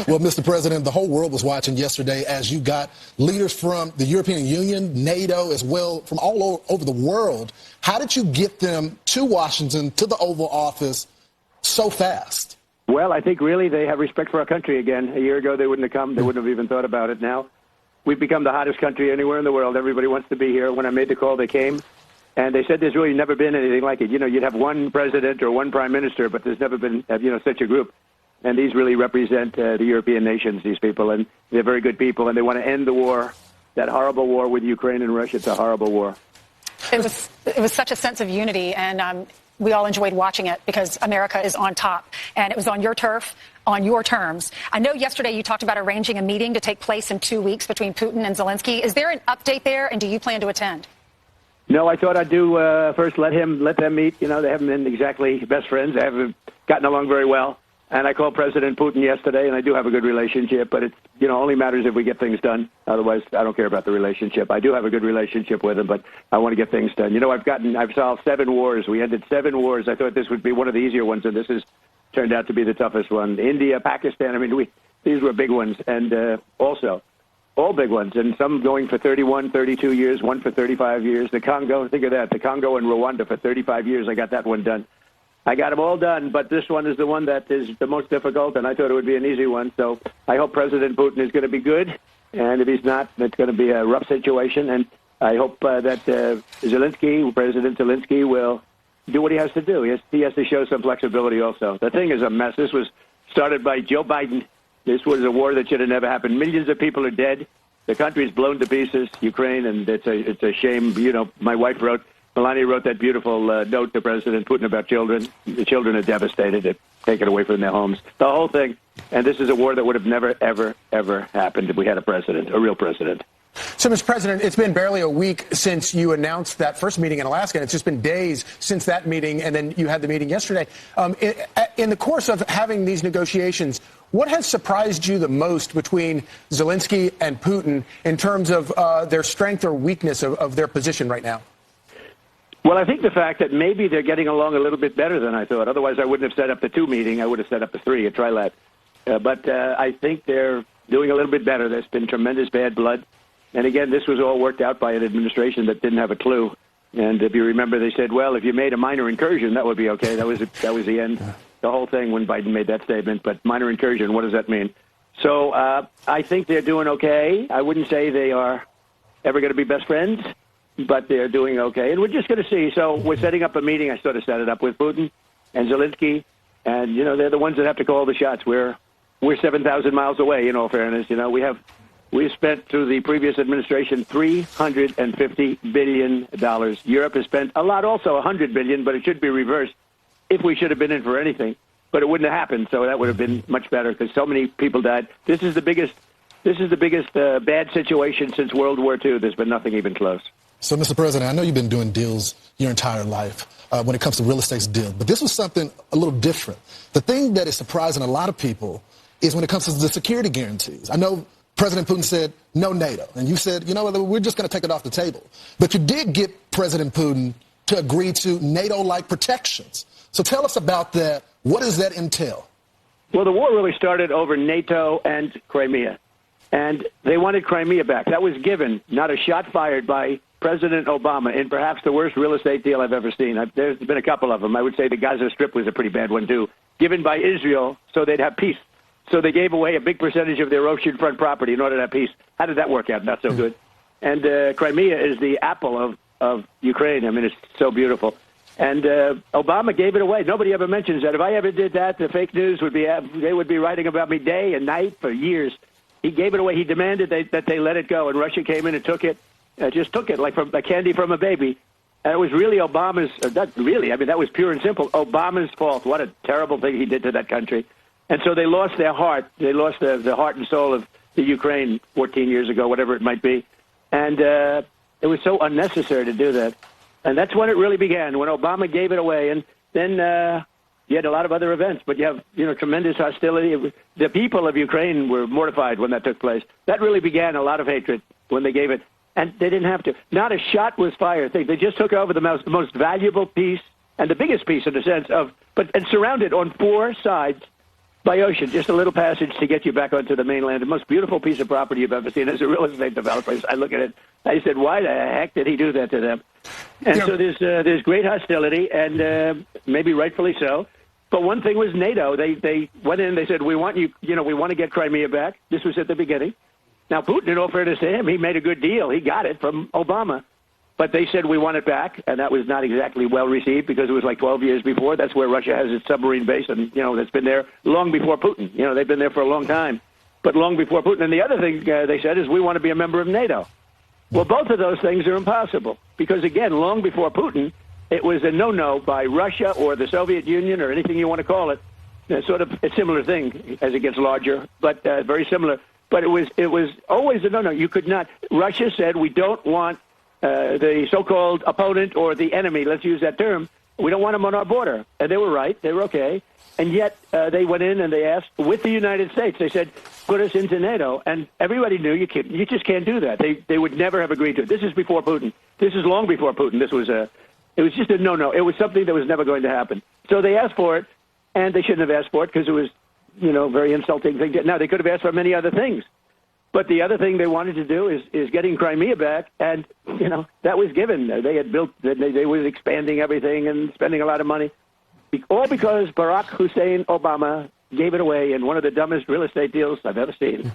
Well, Mr. President, the whole world was watching yesterday as you got leaders from the European Union, NATO, as well, from all over the world. How did you get them to Washington, to the Oval Office, so fast? Well, I think really they have respect for our country again. A year ago, they wouldn't have come. They wouldn't have even thought about it. Now, we've become the hottest country anywhere in the world. Everybody wants to be here. When I made the call, they came. And they said there's really never been anything like it. You'd have one president or one prime minister, but there's never been, such a group. And these really represent the European nations, these people. And they're very good people, and they want to end the war, that horrible war with Ukraine and Russia. It's a horrible war. It was such a sense of unity, and we all enjoyed watching it because America is on top. And it was on your turf, on your terms. I know yesterday you talked about arranging a meeting to take place in 2 weeks between Putin and Zelensky. Is there an update there, and do you plan to attend? No, I thought I'd do first let them meet. They haven't been exactly best friends. They haven't gotten along very well. And I called President Putin yesterday, and I do have a good relationship. But it only matters if we get things done. Otherwise, I don't care about the relationship. I do have a good relationship with him, but I want to get things done. I've solved 7 wars. We ended 7 wars. I thought this would be one of the easier ones, and this has turned out to be the toughest one. India, Pakistan. These were big ones, and also. All big ones, and some going for 31, 32 years, one for 35 years. The Congo, think of that, the Congo and Rwanda for 35 years. I got that one done. I got them all done, but this one is the one that is the most difficult, and I thought it would be an easy one. So I hope President Putin is going to be good, and if he's not, it's going to be a rough situation. And I hope that President Zelensky will do what he has to do. He has to show some flexibility also. The thing is a mess. This was started by Joe Biden. This was a war that should have never happened. Millions of people are dead. The country's blown to pieces, Ukraine, and it's a shame. My wife Melania wrote that beautiful note to President Putin about children. The children are devastated. They're taken away from their homes. The whole thing. And this is a war that would have never, ever, ever happened if we had a real president. So, Mr. President, it's been barely a week since you announced that first meeting in Alaska, and it's just been days since that meeting, and then you had the meeting yesterday. In the course of having these negotiations, what has surprised you the most between Zelensky and Putin in terms of their strength or weakness of their position right now? Well, I think the fact that maybe they're getting along a little bit better than I thought. Otherwise, I wouldn't have set up the 2 meeting. I would have set up the 3, a trilat. But I think they're doing a little bit better. There's been tremendous bad blood. And again, this was all worked out by an administration that didn't have a clue. And if you remember, they said, well, if you made a minor incursion, that would be okay. That was the end. The whole thing when Biden made that statement. But minor incursion, what does that mean? So I think they're doing okay. I wouldn't say they are ever going to be best friends, but they're doing okay. And we're just going to see. So we're setting up a meeting. I sort of set it up with Putin and Zelensky. And, you know, they're the ones that have to call the shots. We're 7,000 miles away, in all fairness. You know, we've spent through the previous administration $350 billion. Europe has spent a lot, also $100 billion, but it should be reversed if we should have been in for anything. But it wouldn't have happened, so that would have been much better because so many people died. This is the biggest bad situation since World War II. There's been nothing even close. So, Mr. President, I know you've been doing deals your entire life when it comes to real estate deals, but this was something a little different. The thing that is surprising a lot of people is when it comes to the security guarantees. I know President Putin said no NATO, and you said, you know what, we're just going to take it off the table. But you did get President Putin to agree to NATO-like protections. So tell us about that. What does that entail? Well, the war really started over NATO and Crimea, and they wanted Crimea back. That was given, not a shot fired by President Obama in perhaps the worst real estate deal I've ever seen. There's been a couple of them. I would say the Gaza Strip was a pretty bad one, too, given by Israel so they'd have peace. So they gave away a big percentage of their oceanfront property in order to have peace. How did that work out? Not so good. And Crimea is the apple of Ukraine. I mean, it's so beautiful. And Obama gave it away. Nobody ever mentions that. If I ever did that, the fake news would be writing about me day and night for years. He gave it away. He demanded that they let it go, and Russia came in and took it, just took it like from a candy from a baby. And it was really Obama's. Not really. I mean, that was pure and simple. Obama's fault. What a terrible thing he did to that country. And so they lost their heart. They lost the heart and soul of the Ukraine 14 years ago, whatever it might be. And it was so unnecessary to do that. And that's when it really began, when Obama gave it away. And then you had a lot of other events, but you have, tremendous hostility. The people of Ukraine were mortified when that took place. That really began a lot of hatred when they gave it. And they didn't have to. Not a shot was fired. They just took over the most valuable piece and the biggest piece in the sense of, and surrounded on 4 sides by ocean, just a little passage to get you back onto the mainland. The most beautiful piece of property you've ever seen as a real estate developer. I look at it, I said, why the heck did he do that to them? And so there's great hostility, and maybe rightfully so. But one thing was NATO. They went in, they said, we want you, we want to get Crimea back. This was at the beginning. Now, Putin, in all fairness to him, he made a good deal. He got it from Obama. But they said we want it back, and that was not exactly well received because it was like 12 years before. That's where Russia has its submarine base, and, that's been there long before Putin. They've been there for a long time, but long before Putin. And the other thing they said is we want to be a member of NATO. Well, both of those things are impossible because, again, long before Putin, it was a no-no by Russia or the Soviet Union or anything you want to call it. Sort of a similar thing as it gets larger, but very similar. But it was always a no-no. You could not. Russia said we don't want the so-called opponent or the enemy, let's use that term, we don't want them on our border. And they were right. They were okay. And yet they went in and they asked, with the United States, they said, put us into NATO. And everybody knew you just can't do that. They would never have agreed to it. This is before Putin. This is long before Putin. It was just a no-no. It was something that was never going to happen. So they asked for it, and they shouldn't have asked for it because it was, very insulting thing. Now, they could have asked for many other things. But the other thing they wanted to do is getting Crimea back, and, that was given. They had built, they were expanding everything and spending a lot of money, all because Barack Hussein Obama gave it away in one of the dumbest real estate deals I've ever seen.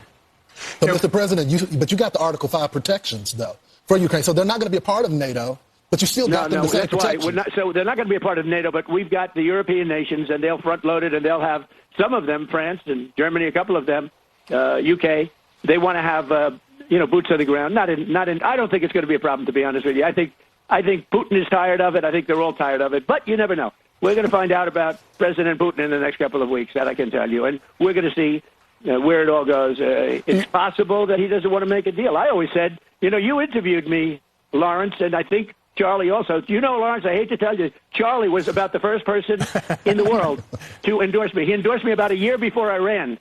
But, Mr. President, you got the Article 5 protections, though, for Ukraine. So they're not going to be a part of NATO, but you still got them the same protection. So they're not going to be a part of NATO, but we've got the European nations, and they'll front-load it, and they'll have some of them, France and Germany, a couple of them, UK. They want to have, boots on the ground. Not in. I don't think it's going to be a problem, to be honest with you. I think Putin is tired of it. I think they're all tired of it. But you never know. We're going to find out about President Putin in the next couple of weeks. That I can tell you. And we're going to see where it all goes. It's possible that he doesn't want to make a deal. I always said, you interviewed me, Lawrence, and I think Charlie also. Lawrence, I hate to tell you, Charlie was about the first person in the world to endorse me. He endorsed me about a year before I ran.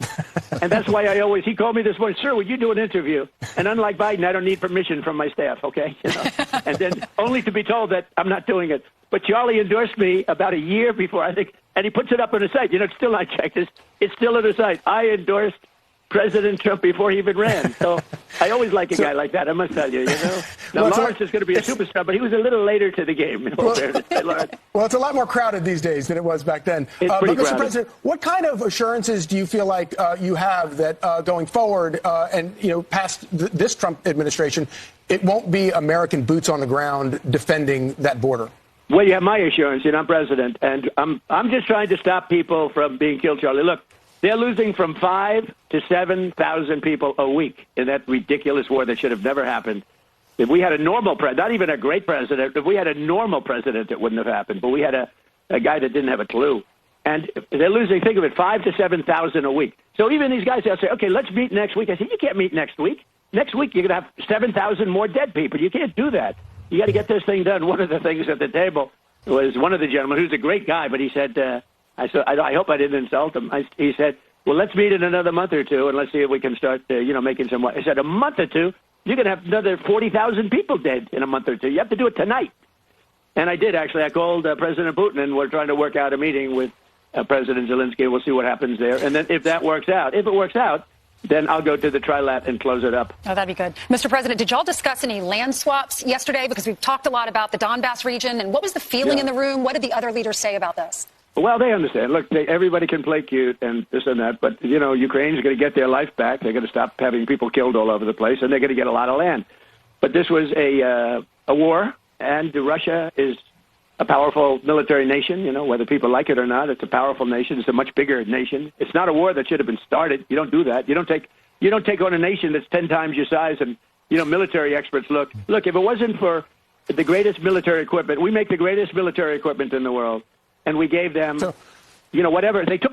And that's why he called me this morning, sir, would you do an interview? And unlike Biden, I don't need permission from my staff, okay? And then only to be told that I'm not doing it. But Charlie endorsed me about a year before, I think, and he puts it up on his site. It's still, I checked this, it's still on his site. I endorsed President Trump before he even ran. So I always like a guy like that, I must tell you, Now, Lawrence is going to be a superstar, but he was a little later to the game. Well, it's a lot more crowded these days than it was back then. It's but, pretty Mr. crowded. President, what kind of assurances do you feel like you have that going forward and, past this Trump administration, it won't be American boots on the ground defending that border? Well, you have my assurance, I'm president, and I'm just trying to stop people from being killed, Charlie. Look, they're losing from 5,000 to 7,000 people a week in that ridiculous war that should have never happened. If we had a normal president, not even a great president, if we had a normal president, it wouldn't have happened. But we had a guy that didn't have a clue. And they're losing, think of it, 5,000 to 7,000 a week. So even these guys, they'll say, okay, let's meet next week. I said, you can't meet next week. Next week, you're going to have 7,000 more dead people. You can't do that. You got to get this thing done. One of the things at the table was one of the gentlemen, who's a great guy, but he said, I hope I didn't insult him. He said, well, let's meet in another month or two, and let's see if we can start, making some. I said, a month or two, you're going to have another 40,000 people dead in a month or two. You have to do it tonight. And I did, actually. I called President Putin, and we're trying to work out a meeting with President Zelensky. We'll see what happens there. And then if it works out, then I'll go to the trilat and close it up. Oh, that'd be good. Mr. President, did y'all discuss any land swaps yesterday? Because we've talked a lot about the Donbass region. And what was the feeling in the room? What did the other leaders say about this? Well, they understand. Look, everybody can play cute and this and that, but, Ukraine's going to get their life back. They're going to stop having people killed all over the place, and they're going to get a lot of land. But this was a war, and Russia is a powerful military nation. Whether people like it or not, it's a powerful nation. It's a much bigger nation. It's not a war that should have been started. You don't do that. You don't take on a nation that's 10 times your size. And military experts look. If it wasn't for the greatest military equipment, we make the greatest military equipment in the world, and we gave them, whatever they took,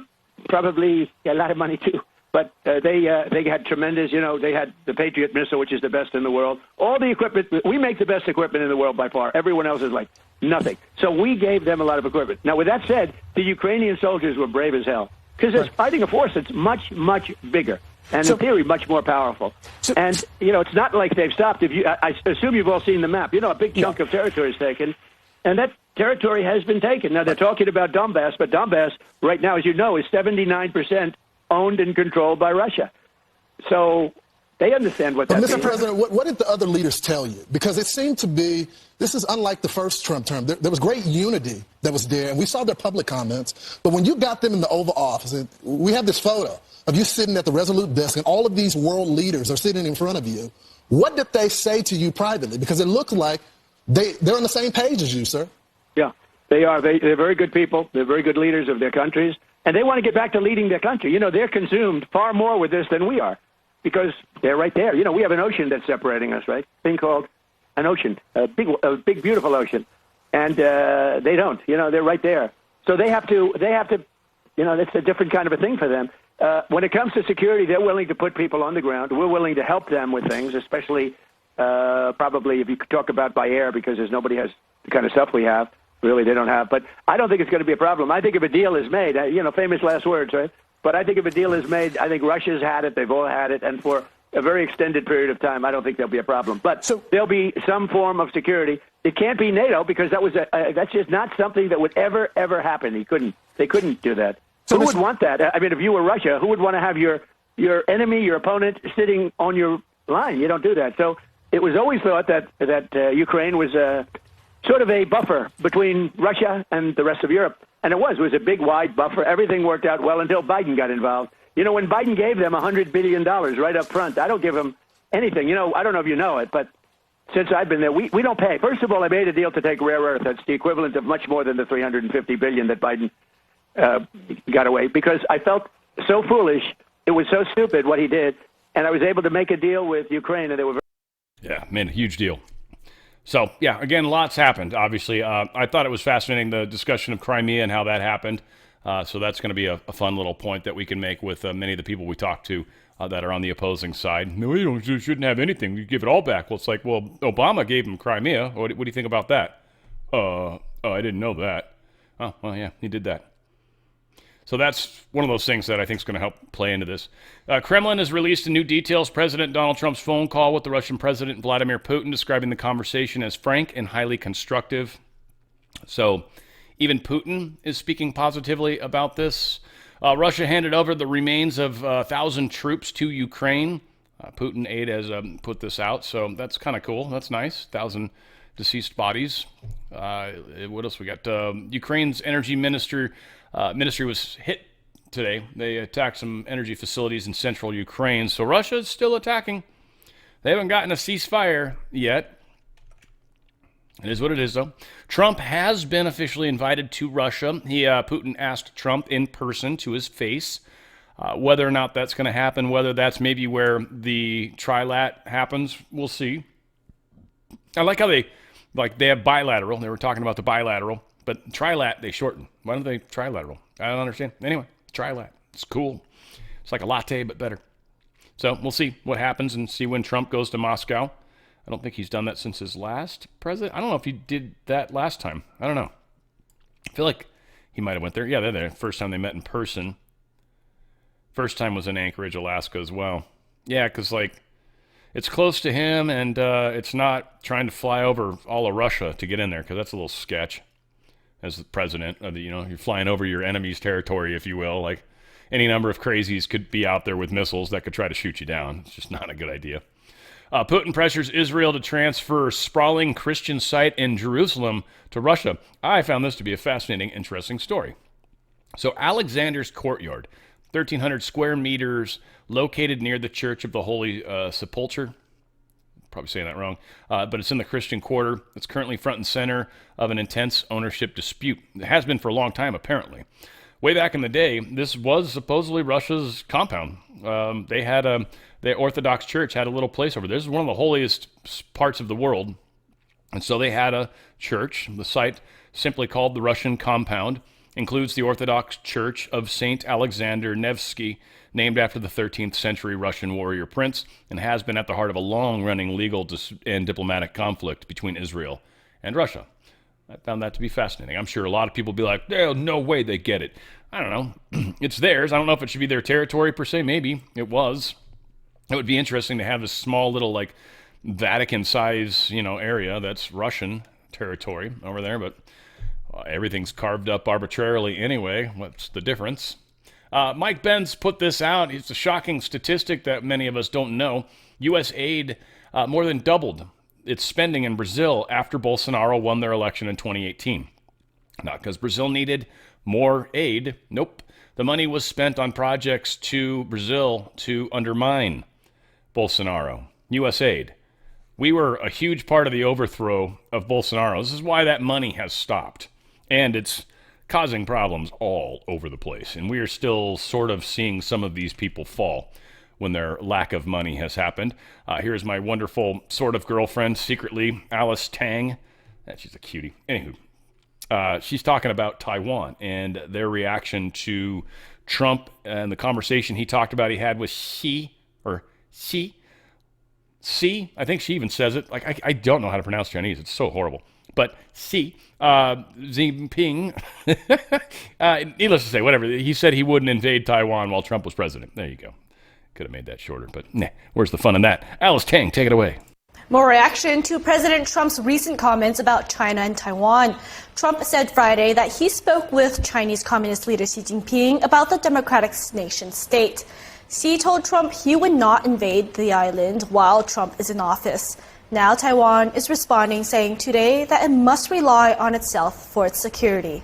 probably a lot of money too. But they had tremendous. They had the Patriot missile, which is the best in the world. All the equipment, we make the best equipment in the world by far. Everyone else is like nothing. So we gave them a lot of equipment. Now, with that said, the Ukrainian soldiers were brave as hell because they're fighting a force that's much, much bigger and, in theory, much more powerful. And it's not like they've stopped. I assume you've all seen the map. A big chunk of territory is taken, and that territory has been taken. Now they're talking about Donbass, but Donbass right now, as you know, is 79% owned and controlled by Russia. So they understand what that means. Mr. President, what did the other leaders tell you? Because it seemed to be, this is unlike the first Trump term. There was great unity that was there, and we saw their public comments. But when you got them in the Oval Office, and we have this photo of you sitting at the Resolute desk, and all of these world leaders are sitting in front of you. What did they say to you privately? Because it looked like they're on the same page as you, sir. Yeah, they are. They're very good people. They're very good leaders of their countries. And they want to get back to leading their country. They're consumed far more with this than we are because they're right there. We have an ocean that's separating us, right? Thing called an ocean, a big, beautiful ocean. And they don't. They're right there. So they have to, it's a different kind of a thing for them. When it comes to security, they're willing to put people on the ground. We're willing to help them with things, especially probably if you could talk about by air because nobody has the kind of stuff we have. Really, they don't have. But I don't think it's going to be a problem. I think if a deal is made, famous last words, right? But I think if a deal is made, I think Russia's had it. They've all had it. And for a very extended period of time, I don't think there'll be a problem. But there'll be some form of security. It can't be NATO because that's just not something that would ever happen. They couldn't do that. So who would want that? I mean, if you were Russia, who would want to have your enemy, your opponent, sitting on your line? You don't do that. So it was always thought that Ukraine was sort of a buffer between Russia and the rest of Europe. And it was a big, wide buffer. Everything worked out well until Biden got involved. When Biden gave them $100 billion right up front, I don't give them anything. I don't know if you know it, but since I've been there, we don't pay. First of all, I made a deal to take rare earth. That's the equivalent of much more than the $350 billion that Biden got away, because I felt so foolish. It was so stupid what he did. And I was able to make a deal with Ukraine, and they were a huge deal. So, again, lots happened, obviously. I thought it was fascinating, the discussion of Crimea and how that happened. So that's going to be a fun little point that we can make with many of the people we talk to that are on the opposing side. No, you shouldn't have anything. You give it all back. Well, it's like, well, Obama gave him Crimea. What do you think about that? Oh, I didn't know that. Oh, well, yeah, he did that. So that's one of those things that I think is going to help play into this. Kremlin has released new details. President Donald Trump's phone call with the Russian President Vladimir Putin, describing the conversation as frank and highly constructive. So even Putin is speaking positively about this. Russia handed over the remains of 1,000 troops to Ukraine. Putin aid has put this out, so that's kind of cool. That's nice. 1,000 deceased bodies. What else we got? Ukraine's energy ministry was hit today. They attacked some energy facilities in central Ukraine, so Russia is still attacking. They haven't gotten a ceasefire yet. It is what it is, though. Trump has been officially invited to Russia. Putin asked Trump in person to his face whether or not that's going to happen, whether that's maybe where the trilat happens. We'll see. I like how they have bilateral. They were talking about the bilateral, but trilat they shorten. Why don't they trilateral? I don't understand. Anyway, trilat. It's cool. It's like a latte, but better. So we'll see what happens and see when Trump goes to Moscow. I don't think he's done that since his last president. I don't know if he did that last time. I don't know. I feel like he might have went there. Yeah, they're there. First time they met in person. First time was in Anchorage, Alaska as well. Yeah, because it's close to him, and it's not trying to fly over all of Russia to get in there, because that's a little sketch. As the president of you're flying over your enemy's territory, if you will. Like any number of crazies could be out there with missiles that could try to shoot you down. It's just not a good idea. Putin pressures Israel to transfer a sprawling Christian site in Jerusalem to Russia. I found this to be a fascinating, interesting story. So Alexander's Courtyard, 1,300 square meters, located near the Church of the Holy Sepulchre. Probably saying that wrong, but it's in the Christian Quarter. It's currently front and center of an intense ownership dispute. It has been for a long time, apparently. Way back in the day, this was supposedly Russia's compound. The Orthodox Church had a little place over there. This is one of the holiest parts of the world. And so they had a church. The site, simply called the Russian Compound, includes the Orthodox Church of St. Alexander Nevsky, named after the 13th century Russian warrior prince, and has been at the heart of a long-running legal and diplomatic conflict between Israel and Russia. I found that to be fascinating. I'm sure a lot of people will be like, "There's no way they get it." I don't know. It's theirs. I don't know if it should be their territory per se. Maybe it was. It would be interesting to have this small little Vatican size area that's Russian territory over there, but everything's carved up arbitrarily anyway. What's the difference? Mike Benz put this out. It's a shocking statistic that many of us don't know. U.S. aid more than doubled its spending in Brazil after Bolsonaro won their election in 2018. Not because Brazil needed more aid. Nope. The money was spent on projects to Brazil to undermine Bolsonaro. U.S. aid. We were a huge part of the overthrow of Bolsonaro. This is why that money has stopped. And it's causing problems all over the place. And we are still sort of seeing some of these people fall when their lack of money has happened. Here's my wonderful sort of girlfriend, secretly, Alice Tang. She's a cutie. Anywho, she's talking about Taiwan and their reaction to Trump and the conversation he talked about he had with Xi. I think she even says it. I don't know how to pronounce Chinese. It's so horrible. But Xi Jinping, needless to say, whatever. He said he wouldn't invade Taiwan while Trump was president. There you go. Could have made that shorter, but nah, where's the fun in that? Alice Tang, take it away. More reaction to President Trump's recent comments about China and Taiwan. Trump said Friday that he spoke with Chinese Communist leader Xi Jinping about the democratic nation state. Xi told Trump he would not invade the island while Trump is in office. Now Taiwan is responding, saying today that it must rely on itself for its security.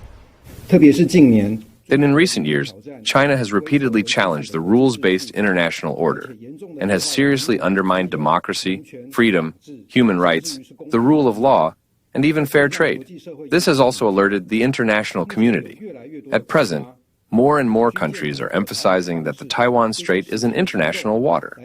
And in recent years, China has repeatedly challenged the rules-based international order and has seriously undermined democracy, freedom, human rights, the rule of law, and even fair trade. This has also alerted the international community. At present, more and more countries are emphasizing that the Taiwan Strait is an international water.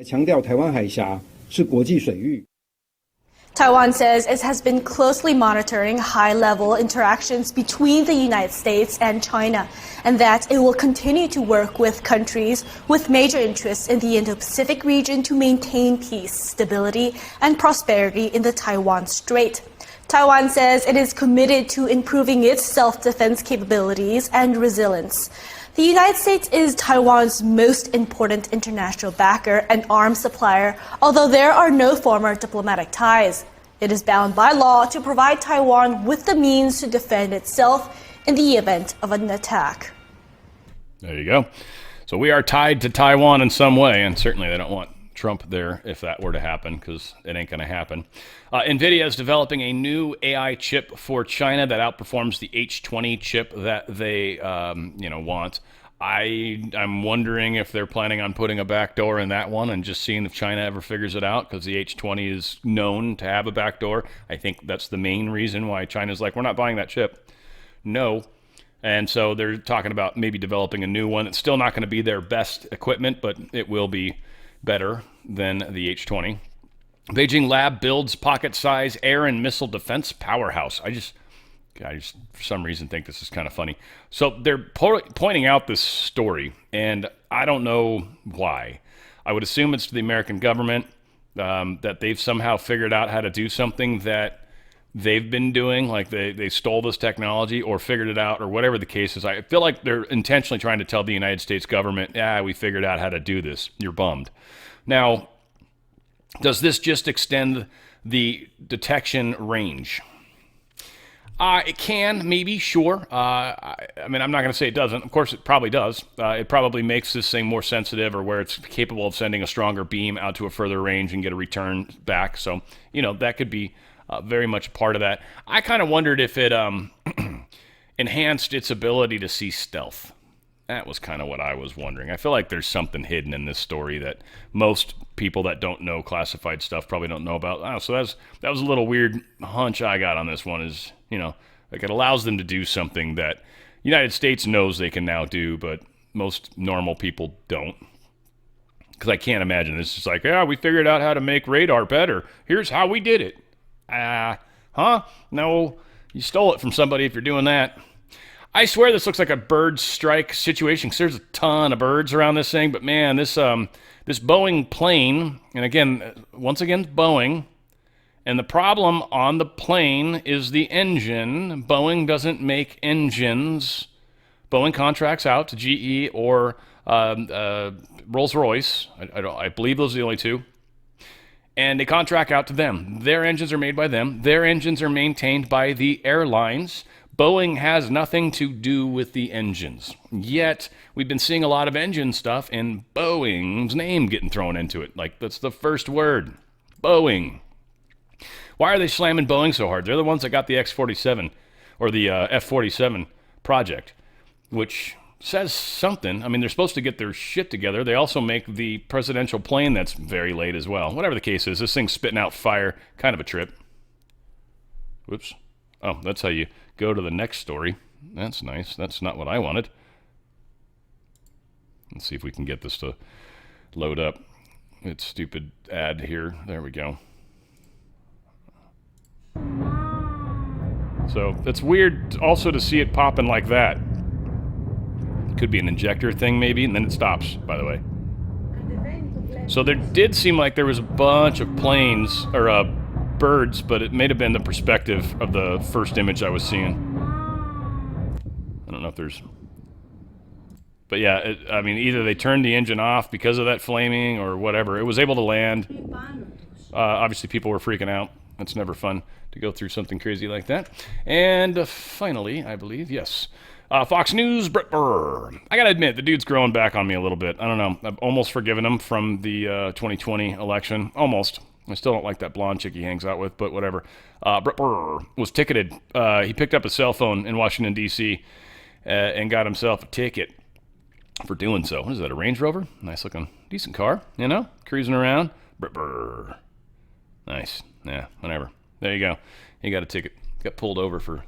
Taiwan says it has been closely monitoring high-level interactions between the United States and China, and that it will continue to work with countries with major interests in the Indo-Pacific region to maintain peace, stability, and prosperity in the Taiwan Strait. Taiwan says it is committed to improving its self-defense capabilities and resilience. The United States is Taiwan's most important international backer and arms supplier, although there are no formal diplomatic ties. It is bound by law to provide Taiwan with the means to defend itself in the event of an attack. There you go. So we are tied to Taiwan in some way, and certainly they don't want Trump there if that were to happen, because it ain't going to happen. NVIDIA is developing a new AI chip for China that outperforms the H20 chip that they want. I'm wondering if they're planning on putting a backdoor in that one and just seeing if China ever figures it out, because the H20 is known to have a backdoor. I think that's the main reason why China's like, we're not buying that chip. No. And so they're talking about maybe developing a new one. It's still not going to be their best equipment, but it will be better than the H20. Beijing lab builds pocket-sized air and missile defense powerhouse. I just for some reason think this is kind of funny. So they're pointing out this story, and I don't know why. I would assume it's to the American government, that they've somehow figured out how to do something that they've been doing, like they stole this technology or figured it out or whatever the case is. I feel like they're intentionally trying to tell the United States government, we figured out how to do this. You're bummed. Now, does this just extend the detection range? It can, maybe, sure. I mean, I'm not going to say it doesn't. Of course, it probably does. It probably makes this thing more sensitive, or where it's capable of sending a stronger beam out to a further range and get a return back. So, that could be very much a part of that. I kind of wondered if it enhanced its ability to see stealth. That was kind of what I was wondering. I feel like there's something hidden in this story that most people that don't know classified stuff probably don't know about. So that was a little weird hunch I got on this one, is, like it allows them to do something that the United States knows they can now do, but most normal people don't. Because I can't imagine it's just like, we figured out how to make radar better. Here's how we did it. No, you stole it from somebody if you're doing that. I swear this looks like a bird strike situation, because there's a ton of birds around this thing. But man, this Boeing plane, and once again, Boeing, and the problem on the plane is the engine. Boeing doesn't make engines. Boeing contracts out to GE or Rolls-Royce. I believe those are the only two. And they contract out to them. Their engines are made by them. Their engines are maintained by the airlines. Boeing has nothing to do with the engines. Yet, we've been seeing a lot of engine stuff and Boeing's name getting thrown into it. Like, that's the first word. Boeing. Why are they slamming Boeing so hard? They're the ones that got the X-47, or the F-47 project, which says something. I mean, they're supposed to get their shit together. They also make the presidential plane that's very late as well. Whatever the case is, this thing's spitting out fire. Kind of a trip. Whoops. Oh, that's how you go to the next story. That's nice. That's not what I wanted. Let's see if we can get this to load up. It's stupid ad here. There we go. So it's weird also to see it popping like that. Could be an injector thing maybe, and then it stops, by the way. So there did seem like there was a bunch of planes, or birds, but it may have been the perspective of the first image I was seeing. I don't know if there's... But yeah, either they turned the engine off because of that flaming or whatever. It was able to land. Obviously, people were freaking out. It's never fun to go through something crazy like that. And finally, I believe, yes, Fox News, Brett Burr. I gotta admit, the dude's growing back on me a little bit. I don't know. I've almost forgiven him from the 2020 election. Almost. I still don't like that blonde chick he hangs out with, but whatever. Brett Burr was ticketed. He picked up a cell phone in Washington, D.C., and got himself a ticket for doing so. What is that, a Range Rover? Nice looking, decent car, cruising around. Brett Burr. Nice. Yeah, whatever. There you go. He got a ticket. Got pulled over for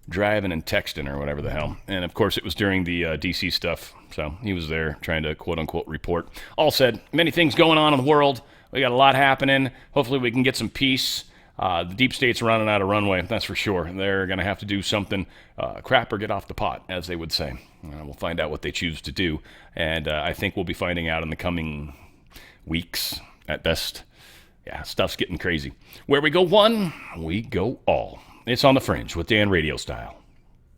driving and texting or whatever the hell. And of course, it was during the D.C. stuff. So he was there trying to quote unquote report. All said, many things going on in the world. We got a lot happening. Hopefully we can get some peace The deep state's running out of runway, that's for sure. They're going to have to do something crap or get off the pot, as they would say. We'll find out what they choose to do, and I think we'll be finding out in the coming weeks at best. Yeah, stuff's getting crazy. Where we go one, we go all. It's on the Fringe with Dan Radio Style.